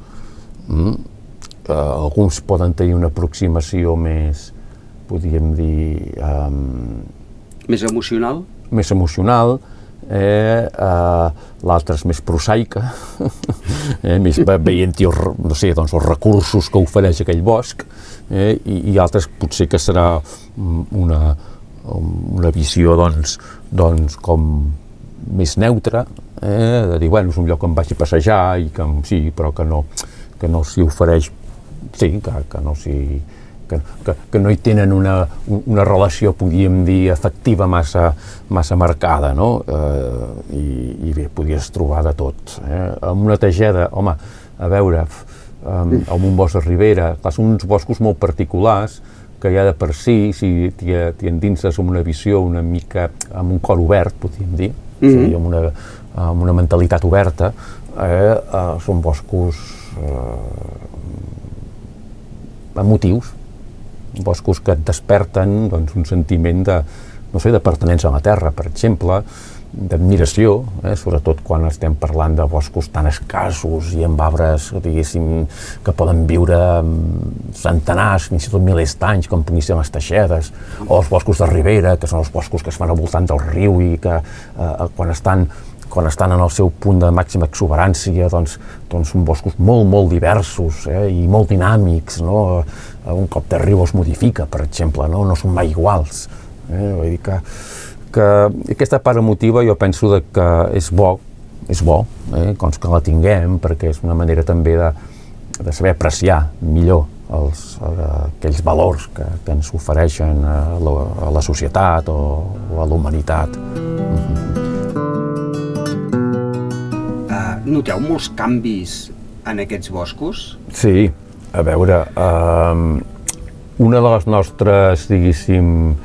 Alguns poden tenir una aproximació més, podríem dir... Més emocional? Més emocional, l'altra és més prosaica, més veient-hi no sé, doncs, els recursos que ofereix aquell bosc, i altres potser que serà una visió doncs com més neutra, de dir, bueno, és un lloc on vaig a passejar i que sí, però que no s'hi ofereix, sí, que no hi tenen una relació, podríem dir, afectiva massa marcada, no? I bé, podies trobar de tot. Amb una tegeda, home, a veure, amb un bosc de ribera, clar, són uns boscos molt particulars que ja de per si t'hi endinses amb una visió una mica, amb un cor obert, podríem dir, amb una mentalitat oberta, són boscos emotius, boscos que et desperten doncs, un sentiment de pertinença a la terra, per exemple, d'admiració, sobretot quan estem parlant de boscos tan escassos i amb arbres, diguéssim, que poden viure centenars, fins i tot milers d'anys, com puguin ser les teixedes, o els boscos de ribera, que són els boscos que es fan al voltant del riu i que quan estan en el seu punt de màxima exuberància, doncs són boscos molt diversos i molt dinàmics, no? Un cop de riu es modifica, per exemple, no són mai iguals. Vull dir que aquesta part emotiva jo penso que és bo, doncs que la tinguem, perquè és una manera també de saber apreciar millor aquells valors que ens ofereixen a la societat o a la humanitat. Noteu molts canvis en aquests boscos? Sí, a veure, una de les nostres, diguéssim,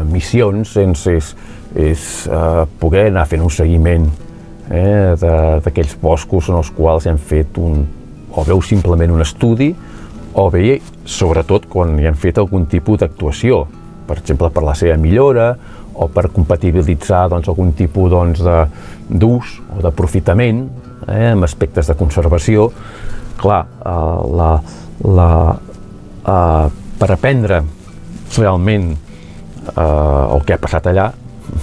missions és poder anar fent un seguiment d'aquells boscos en els quals hem fet o bé simplement un estudi, o bé, sobretot, quan hi hem fet algun tipus d'actuació, per exemple, per la seva millora, o per compatibilitzar algun tipus d'ús o d'aprofitament amb aspectes de conservació. Clar, per aprendre realment el que ha passat allà,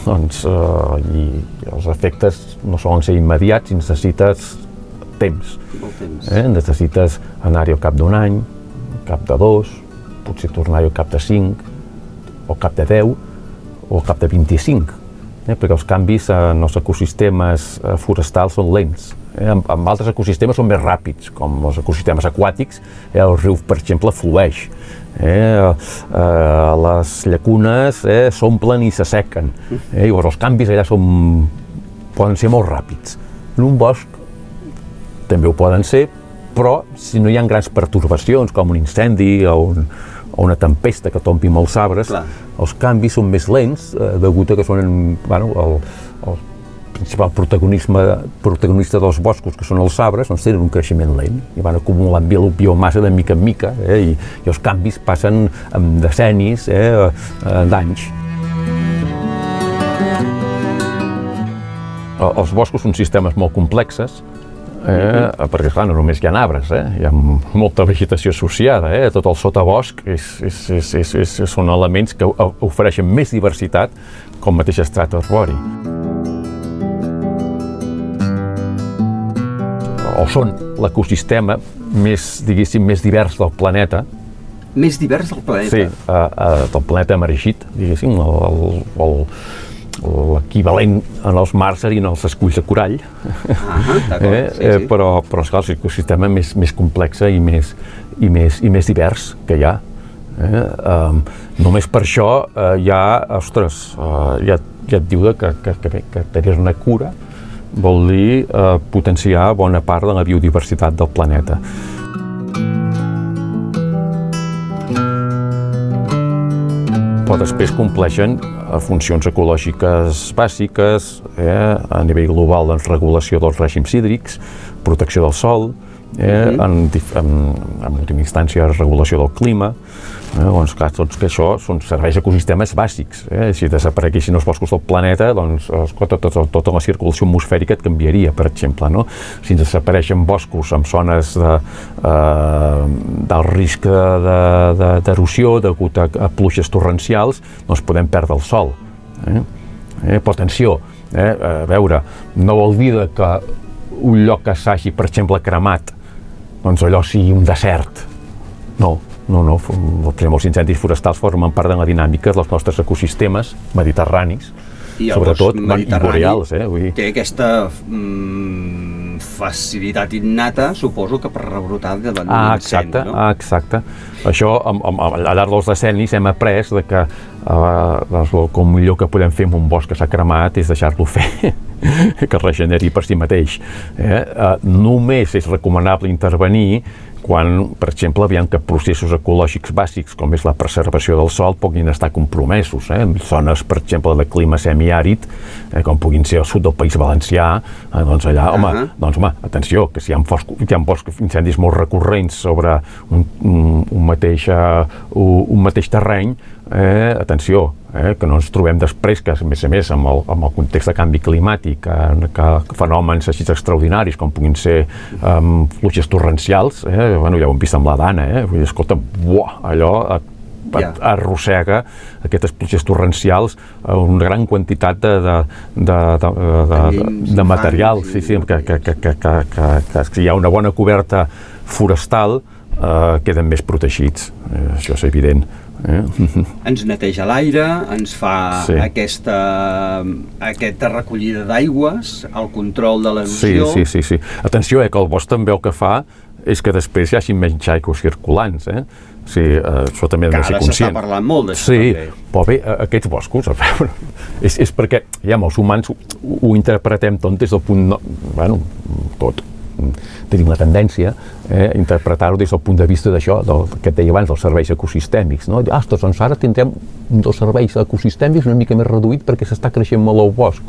doncs, i els efectes no solen ser immediats, i necessites temps. Necessites anar-hi al cap d'un any, al cap de 2, potser tornar-hi al cap de 5, o al cap de 10, o al cap de 25, perquè els canvis en els ecosistemes forestals són lents. En altres ecosistemes són més ràpids, com els ecosistemes aquàtics, el riu, per exemple, flueix. Les llacunes s'omplen i s'assequen. Llavors els canvis allà poden ser molt ràpids. En un bosc també ho poden ser, però si no hi ha grans pertorbacions, com un incendi o una tempesta que tompi molts arbres, els canvis són més lents, degut a que són el principal protagonista dels boscos, que són els arbres, doncs tenen un creixement lent i van acumulant biomassa de mica en mica, i els canvis passen en decennis, d'anys. Els boscos són sistemes molt complexes, perquè, clar, no només hi ha arbres, hi ha molta vegetació associada, tot el sotabosc són elements que ofereixen més diversitat que el mateix estrat arbori. O són l'ecosistema més, diguéssim, més divers del planeta. Més divers del planeta? Sí, del planeta emergit, diguéssim, l'equivalent en els mars serien els esculls de corall, però esclar, és l'ecosistema més complex i més divers que hi ha. Només per això ja et diu que tenir-ne cura vol dir potenciar bona part de la biodiversitat del planeta. Però després compleixen funcions ecològiques bàsiques, a nivell global, doncs, regulació dels règims hídrics, protecció del sòl, en última instància regulació del clima. Doncs clar, tots que això són serveis ecosistemes bàsics. Si desapareguessin els boscos del planeta, doncs tota la circulació atmosfèrica et canviaria, per exemple, no? Si desapareixen boscos en zones d'alt risc d'erosió degut a pluges torrencials, doncs podem perdre el sòl. Però atenció, a veure, no vol dir que un lloc que s'hagi, per exemple, cremat, doncs allò sigui un desert. No. Per exemple, els incendis forestals formen part de la dinàmica dels nostres ecosistemes mediterranis, I sobretot i boreals. Té aquesta facilitat innata, suposo que per rebrotar davant d'un incendi, no? Exacte. Això, al llarg dels decennis, hem après que el millor que podem fer amb un bosc que s'ha cremat és deixar-lo fer, que regeneri per si mateix. Només és recomanable intervenir quan, per exemple, veiem que processos ecològics bàsics, com és la preservació del sòl, puguin estar compromesos. En zones, per exemple, de clima semiàrid, com puguin ser al sud del País Valencià, doncs allà, home, atenció, que si hi ha boscs, incendis molt recurrents sobre un mateix terreny, atenció, que no ens trobem després que, a més, amb el context de canvi climàtic, que fenòmens així extraordinaris, com puguin ser pluges torrencials, ja ho hem vist amb la Dana, vull dir, escolta, allò arrossega aquestes pluges torrencials una gran quantitat de material, que si hi ha una bona coberta forestal queden més protegits, això és evident. Ens neteja l'aire, ens fa aquesta recollida d'aigües, el control de l'erosió... Sí. Atenció, que el bosc també el que fa és que després hi hagi menys aigües circulants, això també hem de ser conscient. Que ara s'està parlant molt d'això, també. Però bé, aquests boscos, és perquè els humans ho interpretem tot des del punt... tot. Tenim la tendència a interpretar-ho des del punt de vista d'això, que et deia abans, dels serveis ecosistèmics. Doncs ara tindrem dos serveis ecosistèmics una mica més reduït perquè s'està creixent molt el bosc.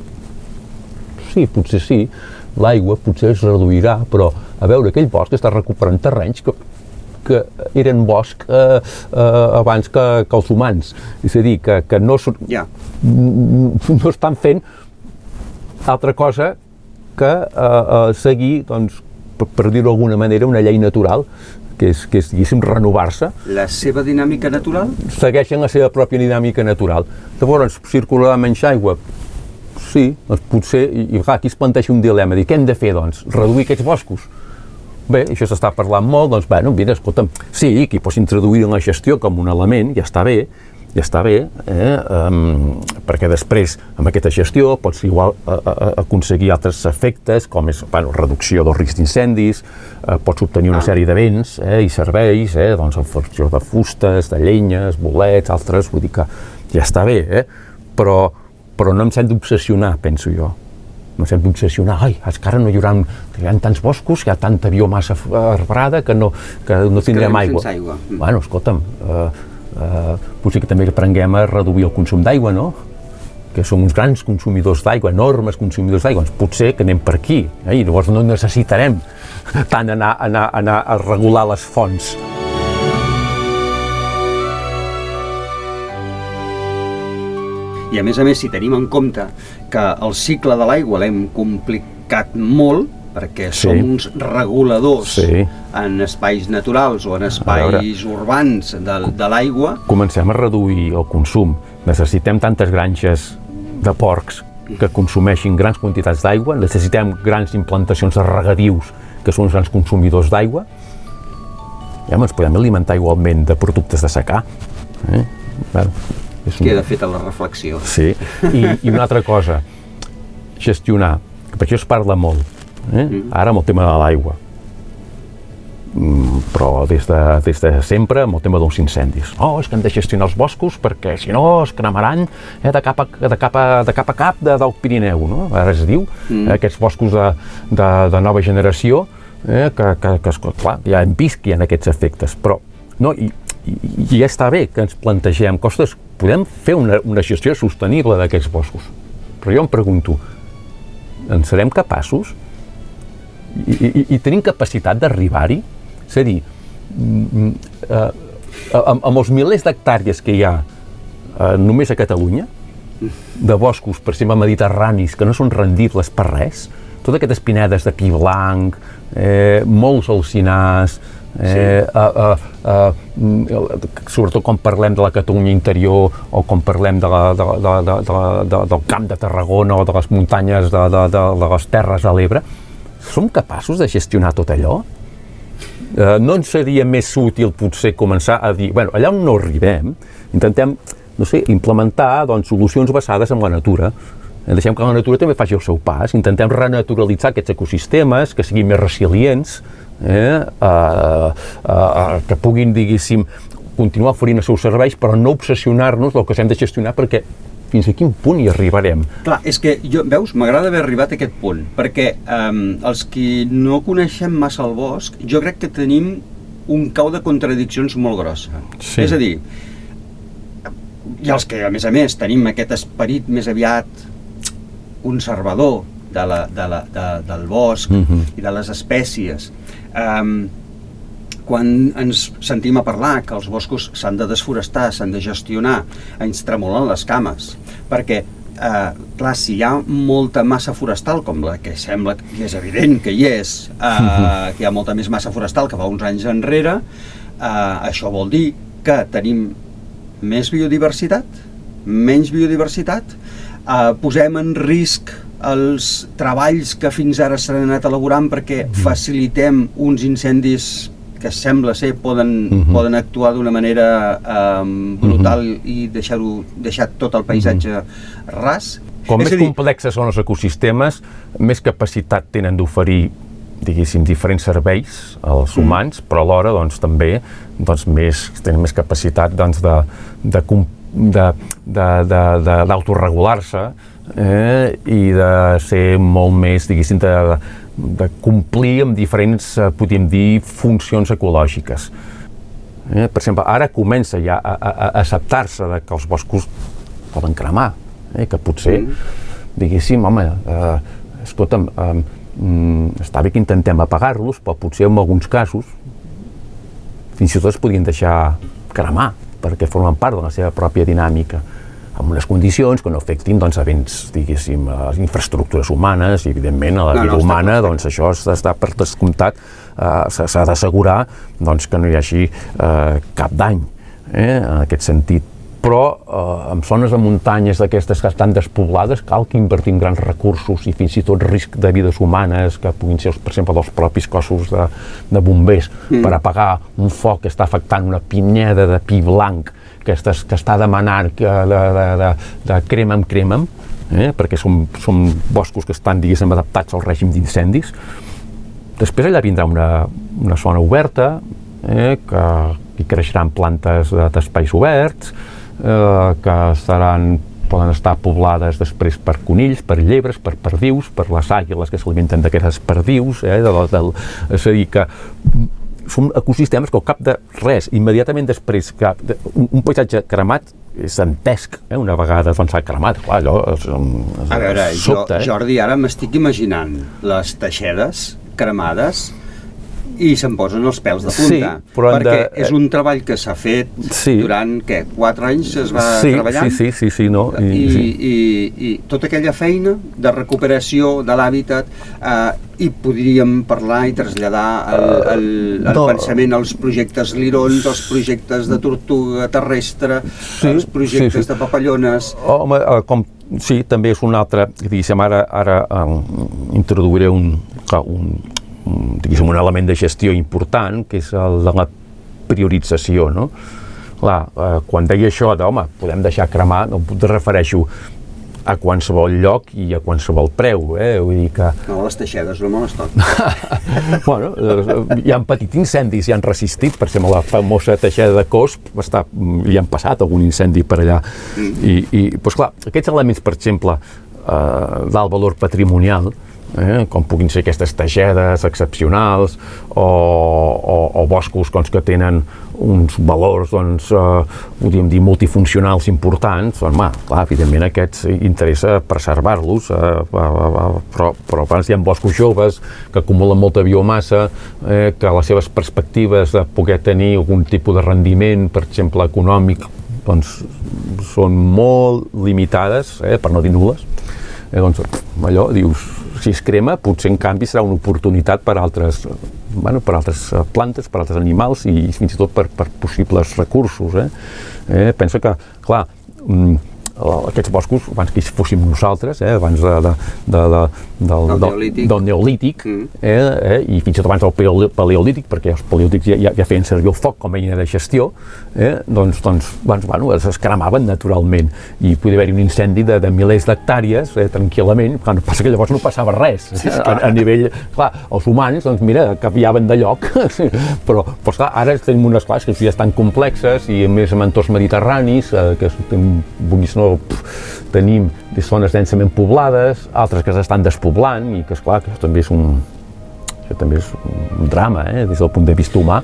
Sí, potser sí, l'aigua potser es reduirà, però a veure, aquell bosc està recuperant terrenys que eren bosc abans que els humans. És a dir, que no estan fent altra cosa que seguir, doncs, per dir-ho d'alguna manera, una llei natural, que és diguéssim, renovar-se. La seva dinàmica natural? Segueixen la seva pròpia dinàmica natural. Llavors, circularà menys aigua? Sí, doncs potser, i clar, aquí es planteja un dilema, què hem de fer, doncs? Reduir aquests boscos? Bé, això s'està parlant molt, doncs, mira, escolta'm, sí, que hi pots introduir en la gestió com un element, ja està bé, perquè després amb aquesta gestió pots igual aconseguir altres efectes com és reducció del risc d'incendis, pots obtenir una sèrie de béns i serveis, doncs el forjó de fustes, de llenyes, bolets, altres, vull dir que ja està bé, però no ens hem d'obsessionar, penso jo. No ens hem d'obsessionar, és que ara no hi ha tants boscos, hi ha tanta biomassa arbrada que no tindrem aigua. Bueno, escolta'm, potser que també aprenguem a reduir el consum d'aigua, no? Que som uns grans consumidors d'aigua, enormes consumidors d'aigua, doncs potser que anem per aquí, i llavors no necessitarem tant anar a regular les fonts. I a més, si tenim en compte que el cicle de l'aigua l'hem complicat molt, perquè som uns reguladors en espais naturals o en espais urbans de l'aigua. Comencem a reduir el consum. Necessitem tantes granges de porcs que consumeixin grans quantitats d'aigua, necessitem grans implantacions de regadius que són grans consumidors d'aigua, i ens podem alimentar igualment de productes de secà. Queda feta la reflexió. Sí, i una altra cosa, gestionar, que per això es parla molt, ara amb el tema de l'aigua, però des de sempre amb el tema dels incendis. És que hem de gestionar els boscos perquè si no es cremaran de cap a cap del Pirineu, no? Ara es diu, aquests boscos de nova generació, que clar, ja hem vist que hi ha aquests efectes, però i ja està bé que ens plantegem coses, podem fer una gestió sostenible d'aquests boscos, però jo em pregunto, en serem capaços? I tenim capacitat d'arribar-hi? És a dir, amb els milers d'hectàrees que hi ha només a Catalunya, de boscos, per exemple, mediterranis, que no són rendibles per res, totes aquestes pinedes de pi blanc, molts alzinars, sobretot quan parlem de la Catalunya interior o quan parlem del Camp de Tarragona o de les muntanyes de les Terres de l'Ebre, som capaços de gestionar tot allò? No ens seria més útil potser començar a dir, bueno, allà on no arribem, intentem, no sé, implementar doncs, solucions basades en la natura. Deixem que la natura també faci el seu pas, intentem renaturalitzar aquests ecosistemes, que siguin més resilients, que puguin, diguéssim, continuar oferint els seus serveis, però no obsessionar-nos del que s'hem de gestionar, perquè fins a quin punt hi arribarem? Clar, és que, veus, m'agrada haver arribat a aquest punt, perquè els que no coneixem massa el bosc, jo crec que tenim un cau de contradiccions molt grossa. Sí. És a dir, i els que, a més, tenim aquest esperit més aviat conservador del bosc i de les espècies, quan ens sentim a parlar que els boscos s'han de desforestar, s'han de gestionar, ens tremolen les cames, perquè, clar, si hi ha molta massa forestal, com la que sembla que és evident que hi és, que hi ha molta més massa forestal que fa uns anys enrere, això vol dir que tenim més biodiversitat, menys biodiversitat, posem en risc els treballs que fins ara s'han anat elaborant perquè facilitem uns incendis que sembla ser poden actuar d'una manera brutal i deixar tot el paisatge ras. Com més complexes són els ecosistemes, més capacitat tenen d'oferir, diguéssim, diferents serveis als humans, però alhora doncs, també tenen més capacitat d'autoregular-se i de ser molt més, diguéssim, de complir amb diferents, podríem dir, funcions ecològiques. Per exemple, ara comença ja a acceptar-se que els boscos poden cremar, que potser, diguéssim, home, escolta'm, està bé que intentem apagar-los, però potser en alguns casos fins i tot es podrien deixar cremar, perquè formen part de la seva pròpia dinàmica, amb unes condicions que no afectin events, diguéssim, a les infraestructures humanes i, evidentment, a la vida humana, doncs això està per descomptat, s'ha d'assegurar que no hi hagi cap dany, en aquest sentit. Però en zones de muntanyes d'aquestes que estan despoblades cal que invertim grans recursos i fins i tot risc de vides humanes que puguin ser, per exemple, dels propis cossos de bombers per apagar un foc que està afectant una pineda de pi blanc que està demanant de crema'm, perquè són boscos que estan, diguéssim, adaptats al règim d'incendis. Després allà vindrà una zona oberta, que hi creixeran plantes d'espais oberts, que poden estar poblades després per conills, per llebres, per perdius, per les àguiles que s'alimenten d'aquests perdius, és a dir, que són ecosistemes que al cap de res, immediatament després que un paisatge cremat és dantesc, una vegada s'ha cremat, clar, allò a veure, Jordi, ara m'estic imaginant les teixedes cremades i se'n posen els pèls de punta, perquè és un treball que s'ha fet durant, 4 anys es va treballant? Sí, no? I tota aquella feina de recuperació de l'hàbitat i podríem parlar i traslladar el pensament als projectes lirons, als projectes de tortuga terrestre, als projectes de papallones... Home, sí, també és un altre, diguéssim, ara introduiré un element de gestió important, que és el de la priorització, no? Clar, quan deia això home, podem deixar cremar, no em refereixo a qualsevol lloc i a qualsevol preu, vull dir que... No, les teixedes no me les toc. Bueno, hi ha petits incendis, hi han resistit, per exemple, la famosa teixeda de Cosp, hi han passat algun incendi per allà, i doncs clar, aquests elements, per exemple, d'alt valor patrimonial, com puguin ser aquestes teixedes excepcionals o boscos que tenen uns valors, podríem dir, multifuncionals importants, clar, evidentment aquests interessa preservar-los, però abans hi ha boscos joves que acumulen molta biomassa, que les seves perspectives de poder tenir algun tipus de rendiment, per exemple, econòmic, són molt limitades, per no dir nul·les. Allò, dius, si es crema, potser en canvi serà una oportunitat per altres plantes, per altres animals i fins i tot per possibles recursos. Pensa que, clar, aquests boscos, abans que hi fóssim nosaltres, abans del Neolític, i fins i tot abans del Paleolític, perquè els paleolítics ja feien servir el foc com a eina de gestió, doncs es cremaven naturalment, i podia haver-hi un incendi de milers d'hectàrees tranquil·lament. Passa que llavors no passava res, a nivell, clar, els humans, doncs mira, canviaven de lloc, però clar, ara tenim unes classes que ja estan complexes, i a més amb entorns mediterranis, que tenim zones densament poblades, altres que s'estan despoblant, i que esclar, que també és un drama, des del punt de vista humà.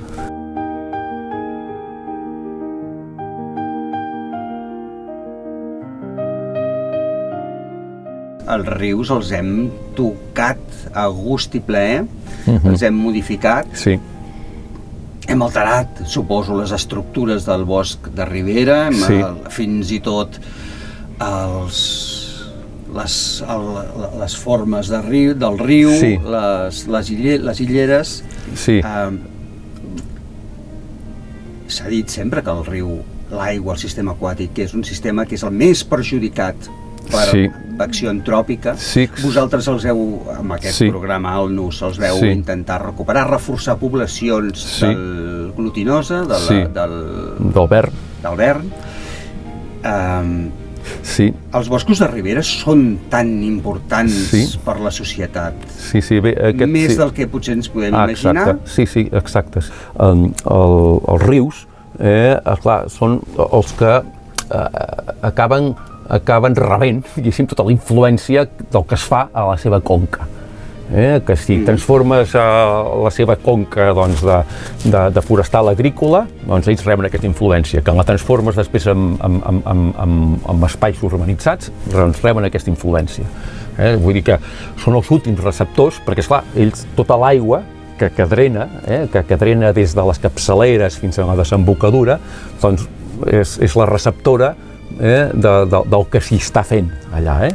Els rius els hem tocat a gust i plaer, els hem modificat. Sí. Hem alterat, suposo, les estructures del bosc de ribera, fins i tot les formes del riu, les illeres. S'ha dit sempre que el riu, l'aigua, el sistema aquàtic, que és un sistema que és el més perjudicat per acció antròpica. Vosaltres els heu, amb aquest programa ALNUS, els veu intentar recuperar, reforçar poblacions del glutinosa, del vern. Els boscos de ribera són tan importants per la societat, més del que potser ens podem imaginar. Sí, exacte. Els rius, clar, són els que acaben rebent, diguéssim, tota la influència del que es fa a la seva conca. Que si transformes la seva conca de forestal agrícola, doncs ells reben aquesta influència. Que la transformes després en espais urbanitzats, doncs reben aquesta influència. Vull dir que són els últims receptors, perquè esclar, ells, tota l'aigua que drena, que drena des de les capçaleres fins a la desembocadura, doncs és la receptora del que s'hi està fent allà.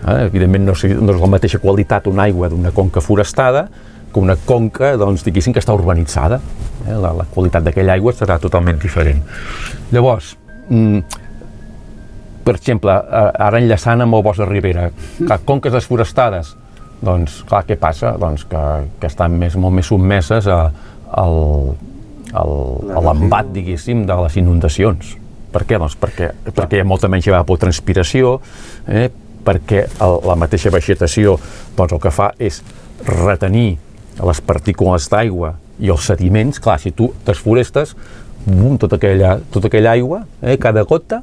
Evidentment no és la mateixa qualitat una aigua d'una conca forestada que una conca, diguéssim, que està urbanitzada. La qualitat d'aquella aigua serà totalment diferent. Llavors, per exemple, ara enllaçant amb el bosc de ribera, conques desforestades, doncs, clar, què passa? Doncs que estan molt més sotmeses a l'embat, diguéssim, de les inundacions. Per què? Doncs perquè hi ha molta menys evapotranspiració, perquè la mateixa vegetació el que fa és retenir les partícules d'aigua i els sediments. Clar, si tu desforestes, tota aquella aigua, cada gota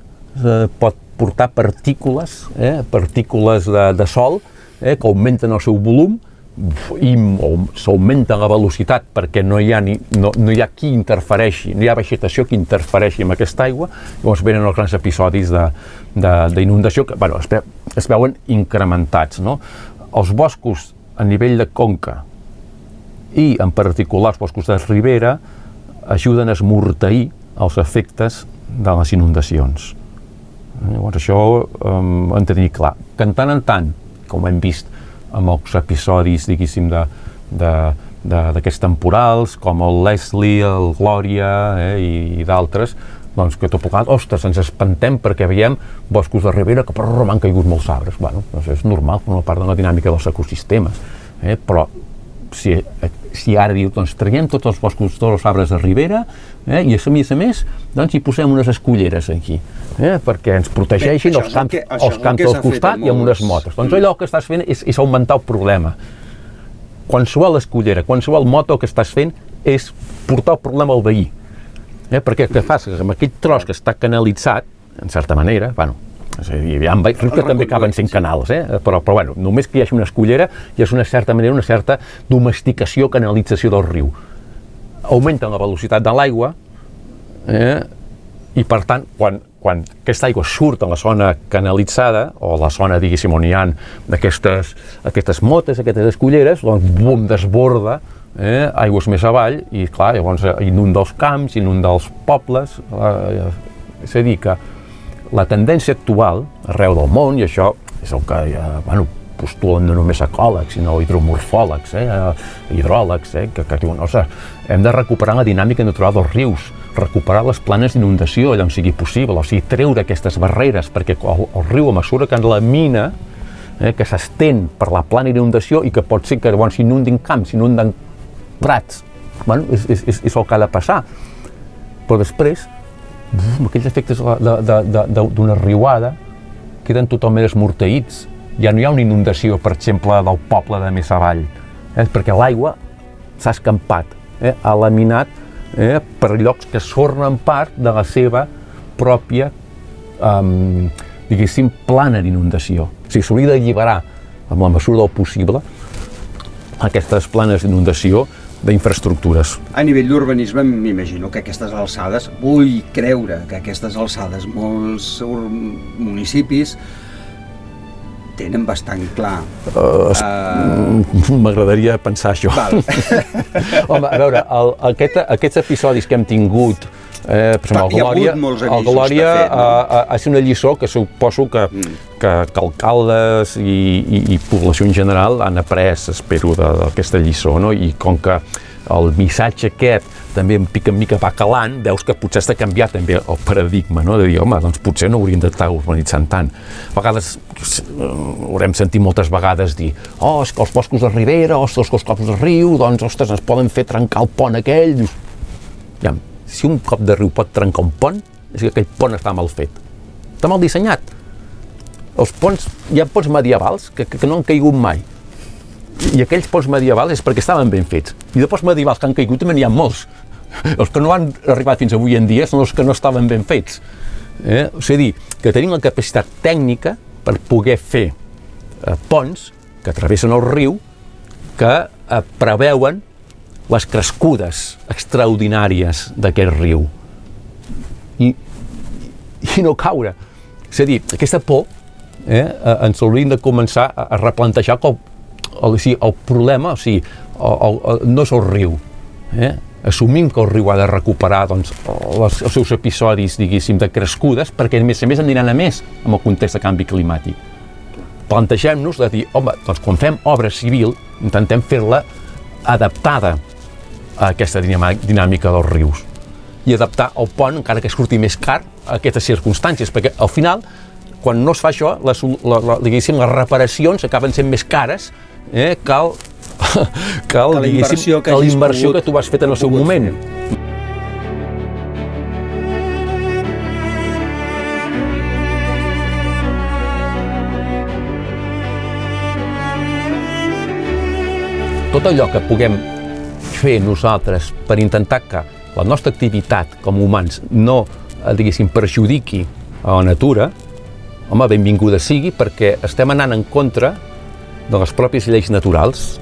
pot portar partícules de sol que augmenten el seu volum i s'augmenta la velocitat perquè no hi ha qui interfereixi, no hi ha vegetació que interfereixi amb aquesta aigua, llavors venen els grans episodis d'inundació que es veuen incrementats. Els boscos a nivell de conca i en particular els boscos de ribera ajuden a esmorteir els efectes de les inundacions. Llavors això ho hem de tenir clar. Que en tant, com hem vist amb els episodis, diguéssim, d'aquests temporals, com el Leslie, el Glòria i d'altres, doncs que tot plegat, ostres, ens espantem perquè veiem boscos de ribera que han caigut molts arbres. Doncs és normal, forma part de la dinàmica dels ecosistemes, però si ara diu, doncs traiem tots els boscos, tots els arbres de ribera, i a més, doncs hi posem unes esculleres aquí, perquè ens protegeixin els camps al costat i amb unes motos. Doncs allò que estàs fent és augmentar el problema. Qualsevol escullera, qualsevol moto que estàs fent és portar el problema al veí. Perquè què fas? Amb aquell tros que està canalitzat, en certa manera, hi ha rius que també acaben sent canals, però només que hi hagi una escullera hi ha una certa domesticació, canalització del riu. Augmenten la velocitat de l'aigua i, per tant, quan aquesta aigua surt a la zona canalitzada o la zona, diguéssim, on hi ha aquestes motes, aquestes esculleres, doncs, bum, desborda aigües més avall i, clar, llavors inunda els camps, inunda els pobles. És a dir, que la tendència actual arreu del món, i això és el que postulen no només ecòlegs, sinó hidromorfòlegs, hidròlegs, que diuen, ostres, hem de recuperar la dinàmica natural dels rius, recuperar les planes d'inundació allà on sigui possible, o sigui, treure aquestes barreres, perquè el riu, a mesura que lamina, que s'estén per la plana d'inundació i que pot ser que s'inundin camps, s'inunden prats, és el que ha de passar. Però després, aquells efectes d'una riuada queden totalment esmorteïts. Ja no hi ha una inundació, per exemple, del poble de més avall, perquè l'aigua s'ha escampat, ha laminat per llocs que formen part de la seva pròpia, diguéssim, plana d'inundació. O sigui, s'hauria d'alliberar, amb la mesura del possible, aquestes planes d'inundació d'infraestructures. A nivell d'urbanisme, m'imagino que aquestes alçades, vull creure que aquestes alçades molts municipis tenen bastant clar. M'agradaria pensar això. Home, a veure, aquests episodis que hem tingut, per exemple, el Glòria ha sigut una lliçó que suposo que alcaldes i població en general han après, espero, d'aquesta lliçó, no? I com que el missatge aquest també en mica va calant, veus que potser s'ha canviat també el paradigma, no? De dir, home, doncs potser no hauríem d'estar urbanitzant tant. A vegades haurem sentit moltes vegades dir, és que els boscos de ribera, els boscos de riu, doncs, ostres, ens poden fer trencar el pont aquell. Dius, ja, si un cop de riu pot trencar un pont, és que aquell pont està mal fet. Està mal dissenyat. Els ponts, hi ha ponts medievals que no han caigut mai. I aquells ponts medievals és perquè estaven ben fets. I de ponts medievals que han caigut també n'hi ha molts. Els que no han arribat fins avui en dia són els que no estaven ben fets. O sigui, que tenim la capacitat tècnica per poder fer ponts que travessen el riu que preveuen les crescudes extraordinàries d'aquest riu. I no caure. És a dir, aquesta por ens hauríem de començar a replantejar el problema, no és el riu. Assumim que el riu ha de recuperar els seus episodis, diguéssim, de crescudes, perquè a més aniran a més amb el context de canvi climàtic. Plantegem-nos de dir, home, doncs quan fem obra civil, intentem fer-la adaptada a aquesta dinàmica dels rius i adaptar el pont, encara que surti més car, a aquestes circumstàncies, perquè al final, quan no es fa això, diguéssim, les reparacions acaben sent més cares que la inversió que tu has fet en el seu moment. Tot allò que puguem fer nosaltres per intentar que la nostra activitat com a humans no, diguéssim, perjudiqui a la natura, home, benvinguda sigui, perquè estem anant en contra de les pròpies lleis naturals.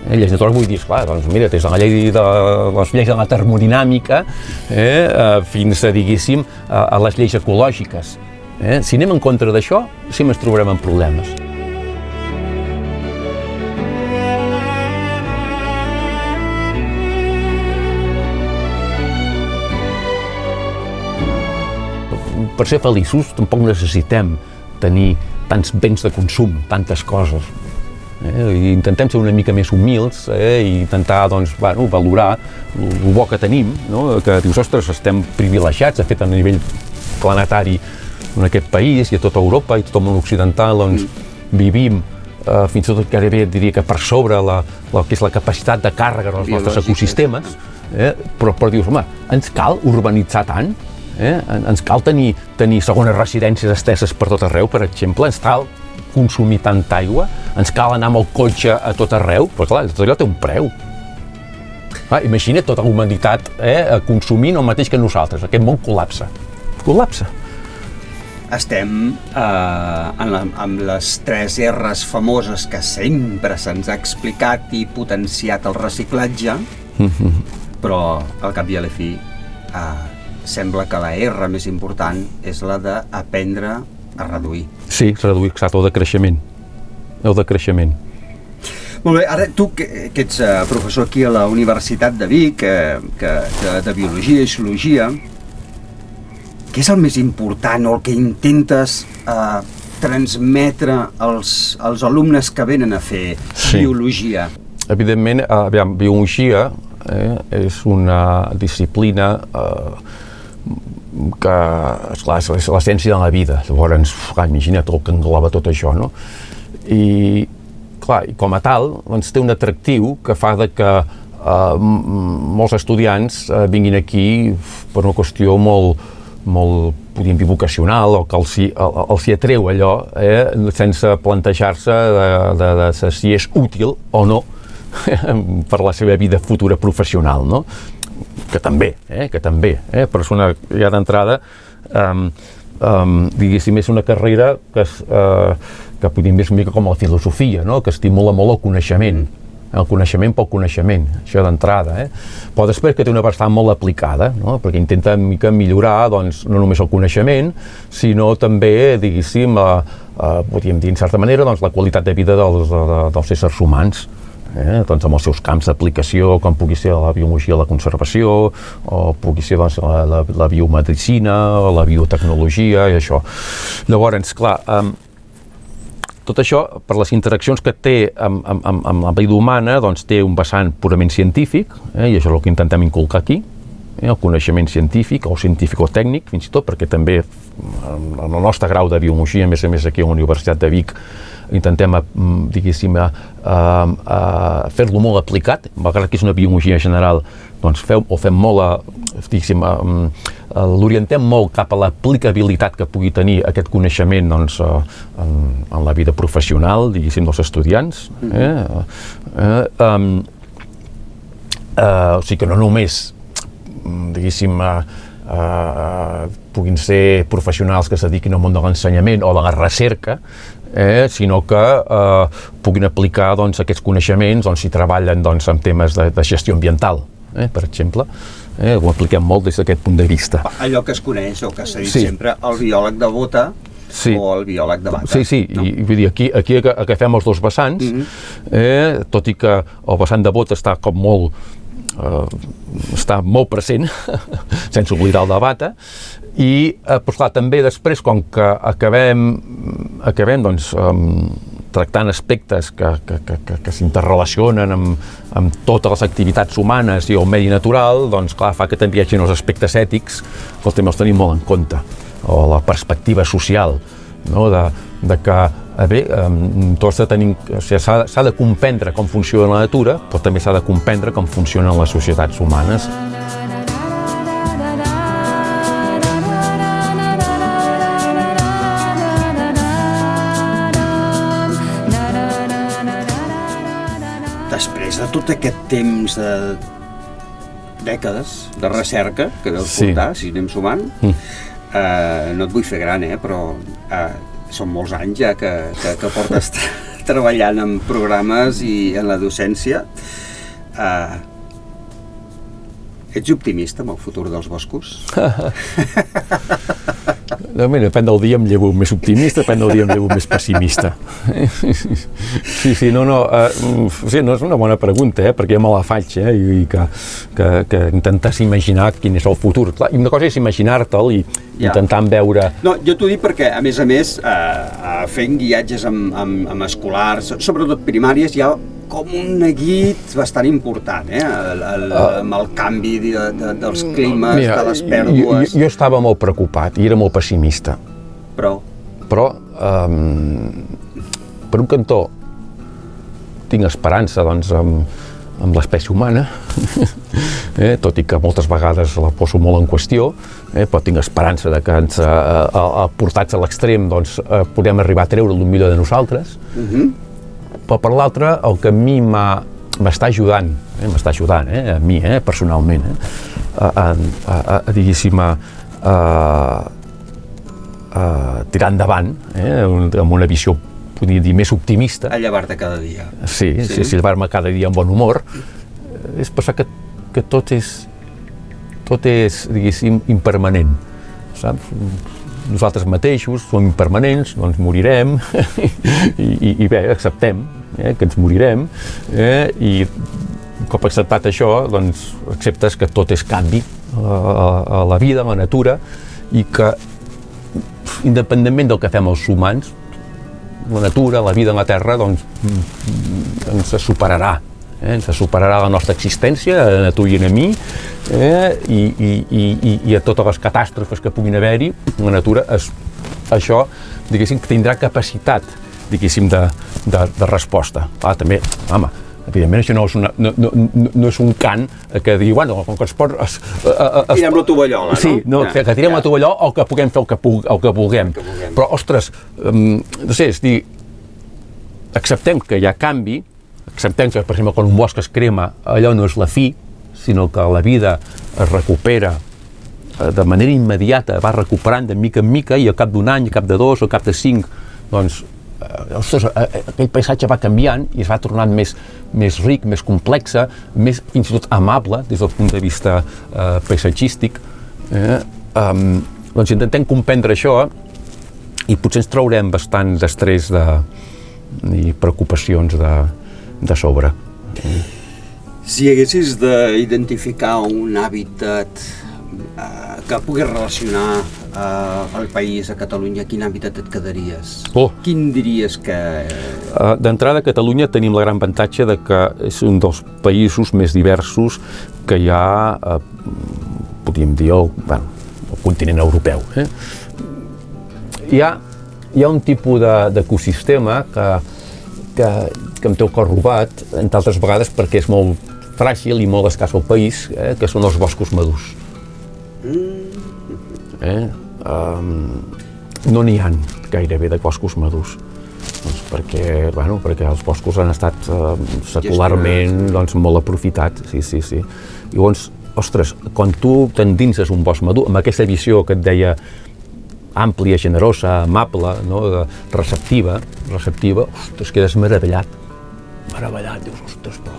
Lleis naturals vull dir, esclar, doncs mira, des de les lleis de la termodinàmica fins a, diguéssim, a les lleis ecològiques. Si anem en contra d'això, sí ens trobarem en problemes. Per ser feliços tampoc necessitem tenir tants béns de consum, tantes coses. Intentem ser una mica més humils i intentar valorar el bo que tenim, que dius, ostres, estem privilegiats, de fet a nivell planetari en aquest país i a tota Europa i tot el món occidental vivim fins i tot gairebé diria que per sobre el que és la capacitat de càrrega dels nostres ecosistemes, però dius, home, ens cal urbanitzar tant? Ens cal tenir segones residències esteses per tot arreu, per exemple, ens cal consumir tanta aigua, ens cal anar amb el cotxe a tot arreu, però clar, tot allò té un preu. Imagina't tota la humanitat consumint el mateix que nosaltres, aquest món col·lapsa. Col·lapsa. Estem amb les 3 R's famoses que sempre se'ns ha explicat i potenciat el reciclatge, però al cap i a la fi sembla que la R més important és la d'aprendre a reduir. Sí, reduir, exacte, el decreixement. El decreixement. Molt bé, ara tu que ets professor aquí a la Universitat de Vic, de Biologia i Zoologia, què és el més important o el que intentes transmetre als alumnes que venen a fer biologia? evidentment, biologia és una disciplina que, esclar, és l'essència de la vida. Llavors, imagina't el que engloba tot això, no? I, clar, com a tal, doncs, té un atractiu que fa que molts estudiants vinguin aquí per una qüestió molt, podríem dir, vocacional, o que els hi atreu allò, sense plantejar-se de si és útil o no per la seva vida futura professional, no? Que també, però és una, ja d'entrada, diguéssim, és una carrera que podríem dir una mica com la filosofia, no? Que estimula molt el coneixement pel coneixement, això d'entrada, però després que té una vessant molt aplicada, no? Perquè intenta una mica millorar, doncs, no només el coneixement, sinó també, diguéssim, podríem dir, en certa manera, doncs, la qualitat de vida dels éssers humans, doncs, amb els seus camps d'aplicació, com pugui ser la biologia, la conservació, o pugui ser, doncs, la biomedicina, o la biotecnologia, i això. Llavors, clar, tot això, per les interaccions que té amb la vida humana, doncs té un vessant purament científic, i això és el que intentem inculcar aquí, el coneixement científic o científico-tècnic, fins i tot, perquè també en el nostre grau de biologia, a més aquí a la Universitat de Vic, intentem, diguéssim, fer-lo molt aplicat, malgrat que és una biologia general, doncs fem molt, diguéssim, l'orientem molt cap a l'aplicabilitat que pugui tenir aquest coneixement, doncs, en la vida professional, diguéssim, dels estudiants. O sigui que no només, diguéssim, puguin ser professionals que es dediquin al món de l'ensenyament o de la recerca, sinó que puguin aplicar, doncs, aquests coneixements, doncs, si treballen, doncs, en temes de gestió ambiental, per exemple. Ho apliquem molt des d'aquest punt de vista. Allò que es coneix, o que s'ha dit sempre, el biòleg de bota o el biòleg de bata. Sí, i vull dir, aquí agafem els dos vessants, tot i que el vessant de bota està com està molt present, sense oblidar el de bata, i però clar, també després, com que acabem doncs, tractant aspectes que s'interrelacionen amb totes les activitats humanes i el medi natural, doncs clar, fa que també hi hagi els aspectes ètics que també els tenim molt en compte, o la perspectiva social, no? De que, bé, tots s'ha de comprendre com funciona la natura, però també s'ha de comprendre com funcionen les societats humanes. Després de tot aquest temps de dècades de recerca que deus portar, si anem sumant, no et vull fer gran, però són molts anys ja que portes treballant en programes i en la docència. Ets optimista amb el futur dels boscos? Mira, depèn del dia em llevo més optimista, depèn del dia em llevo més pessimista. Sí, no és una bona pregunta, perquè jo me la faig, i que intentes imaginar quin és el futur. Clar, una cosa és imaginar-te'l i intentant veure... No, jo t'ho dic perquè, a més, fent guiatges amb escolars, sobretot primàries, hi ha com un neguit bastant important, amb el canvi dels climes, de les pèrdues... Jo estava molt preocupat i era molt pessimista. Però, per un cantó, tinc esperança, doncs, amb l'espècie humana, tot i que moltes vegades la poso molt en qüestió, però tinc esperança de que ens, portats a l'extrem, doncs, podem arribar a treure el millor de nosaltres. Però per l'altre, el que a mi m'està ajudant, a mi, personalment, diguéssim, tirar endavant, amb una visió, podria dir, més optimista. A llevar-te cada dia. Sí, llevar-me cada dia amb bon humor, és pensar que tot és, diguéssim, impermanent, saps? Nosaltres mateixos som impermanents, doncs morirem, i bé, acceptem que ens morirem, i un cop acceptat això, doncs acceptes que tot és canvi a la vida, a la natura, i que independentment del que fem els humans, la natura, la vida en la Terra, doncs se superarà, ens superarà la nostra existència, a tu i a mi, i a totes les catàstrofes que puguin haver-hi, la natura, això, diguéssim, tindrà capacitat, diguéssim, de resposta. També, home, evidentment això no és un cant que digui, bueno, com que es pot... Tirem la tovallola, no? Sí, que tirem la tovallola o que puguem fer el que vulguem. Però, ostres, no sé, és dir, acceptem que hi ha canvi, acceptem que, per exemple, quan un bosc es crema, allò no és la fi, sinó que la vida es recupera de manera immediata, va recuperant de mica en mica, i al cap d'un any, al cap de 2, al cap de 5, doncs, ostres, aquell paisatge va canviant i es va tornant més ric, més complex, més fins i tot amable des del punt de vista paisatgístic. Doncs intentem comprendre això i potser ens traurem bastant d'estrès i preocupacions de sobre. Si haguessis d'identificar un hàbitat que puguis relacionar al país, a Catalunya, quin hàbitat et quedaries? Quin diries que... D'entrada, a Catalunya tenim el gran avantatge de que és un dels països més diversos que hi ha, podríem dir, el continent europeu. Hi ha un tipus d'ecosistema que em té el cor robat, entre altres vegades perquè és molt fràgil i molt escàs al país, que són els boscos madurs. No n'hi ha gairebé de boscos madurs, perquè els boscos han estat secularment molt aprofitats. Sí. Llavors, ostres, quan tu t'endinses un bosc madur, amb aquesta visió que et deia àmplia, generosa, amable, receptiva, ostres, quedes meravellat, dius, ostres, però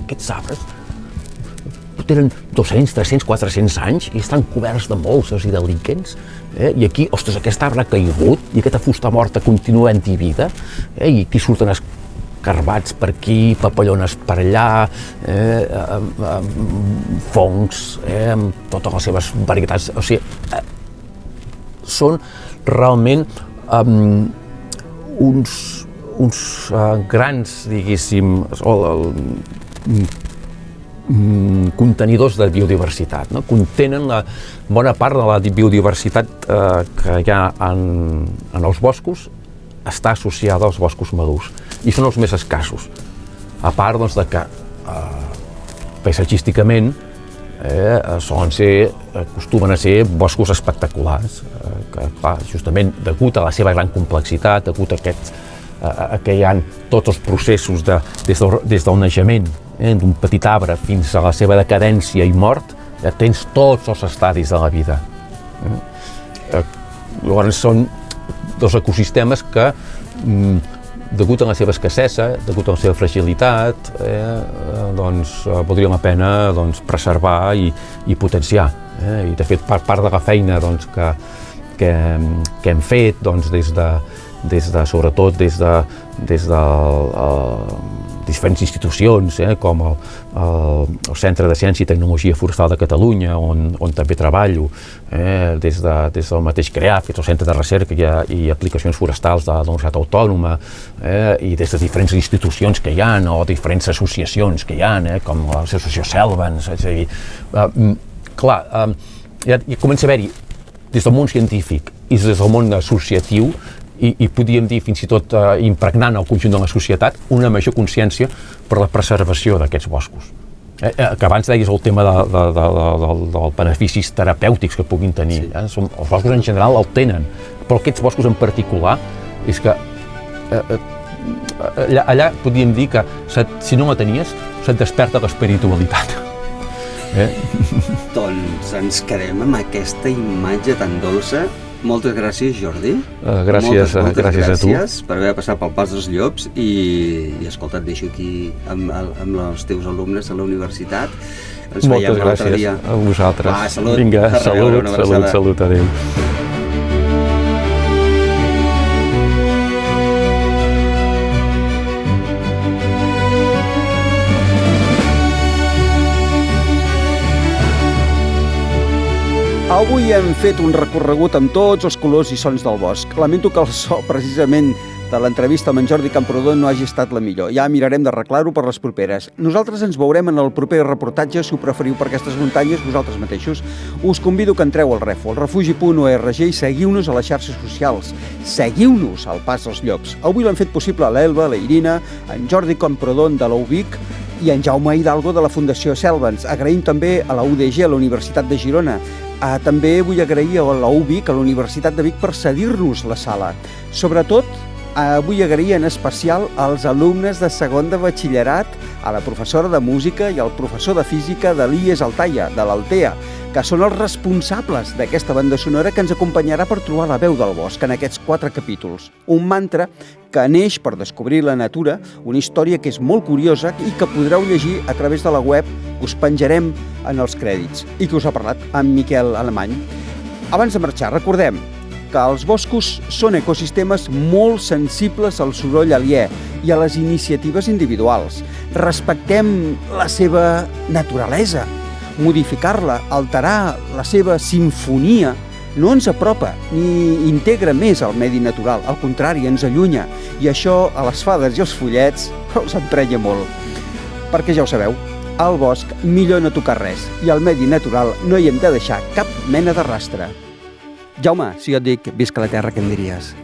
aquests arbres tenen 200, 300, 400 anys i estan coberts de molses i de líquens, i aquí, ostres, aquest arbre ha caigut i aquesta fusta morta continua en vida, i aquí surten escarbats per aquí, papallones per allà, fongs, amb totes les seves varietats. O sigui, són realment uns grans, diguéssim, contenidors de biodiversitat, no? Contenen la bona part de la biodiversitat que hi ha en els boscos, està associada als boscos madurs, i són els més escassos, a part doncs, de que paisatgísticament acostumen a ser boscos espectaculars, que clar, justament degut a la seva gran complexitat, degut a que hi ha tots els processos des del naixement d'un petit arbre fins a la seva decadència i mort, tens tots els estadis de la vida. Llavors són dos ecosistemes que, degut a la seva escassesa, degut a la seva fragilitat, valdria la pena preservar i potenciar. I de fet, part de la feina que hem fet sobretot des de diferents institucions, com el Centre de Ciència i Tecnologia Forestal de Catalunya, on també treballo, des del mateix CREAF, que és el Centre de Recerca i Aplicacions Forestals de la Universitat Autònoma, i des de diferents institucions que hi ha, o diferents associacions que hi ha, com l'associació Selvens, és a dir, clar, ja comença a haver-hi des del món científic i des del món associatiu, i podríem dir fins i tot impregnant el conjunt de la societat una major consciència per la preservació d'aquests boscos. Que abans deies el tema dels beneficis terapèutics que puguin tenir. Els boscos en general el tenen, però aquests boscos en particular és que allà podríem dir que si no la tenies se't desperta l'espiritualitat. Doncs ens quedem amb aquesta imatge tan dolça. Moltes gràcies, Jordi. Gràcies a tu. Gràcies per haver passat pel Pas dels Llops i escolta, et deixo aquí amb els teus alumnes a la universitat. Ens veiem l'altre dia. Moltes gràcies a vosaltres. Va, salut. Vinga, salut, adéu. Avui hem fet un recorregut amb tots els colors i sons del bosc. Lamento que el so precisament de l'entrevista amb en Jordi Camprodon no hagi estat la millor. Ja mirarem d'arreglar-ho per les properes. Nosaltres ens veurem en el proper reportatge, si ho preferiu, per aquestes muntanyes, vosaltres mateixos. Us convido que entreu al Refo, al refugi.org, i seguiu-nos a les xarxes socials. Seguiu-nos al Pas dels Llops. Avui l'han fet possible l'Elba, la Irina, en Jordi Camprodon de l'UBIC i en Jaume Hidalgo de la Fundació Selvans. Agraïm també a la UDG, a la Universitat de Girona. També vull agrair a la UBIC, a la Universitat de Vic, per cedir-nos la sala. Sobretot, vull agrair en especial als alumnes de segon de batxillerat, a la professora de música i al professor de física de l'IES Altaia, de l'Altea, que són els responsables d'aquesta banda sonora que ens acompanyarà per trobar la veu del bosc en aquests 4 capítols. Un mantra que neix per descobrir la natura, una història que és molt curiosa i que podreu llegir a través de la web que us penjarem en els crèdits i que us ha parlat en Miquel Alemany. Abans de marxar, recordem que els boscos són ecosistemes molt sensibles al soroll aliè i a les iniciatives individuals. Respectem la seva naturalesa. Modificar-la, alterar la seva sinfonia, no ens apropa ni integra més al medi natural. Al contrari, ens allunya. I això a les fades i els follets els emprenya molt. Perquè ja ho sabeu, al bosc millor no tocar res i al medi natural no hi hem de deixar cap mena de rastre. Jaume, si jo et dic visca la terra, què em diries?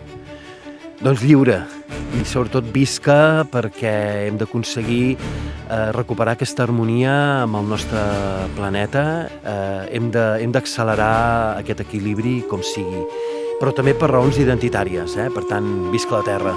Doncs lliure, i sobretot visca perquè hem d'aconseguir recuperar aquesta harmonia amb el nostre planeta, hem d'accelerar aquest equilibri com sigui, però també per raons identitàries, per tant, visca la terra.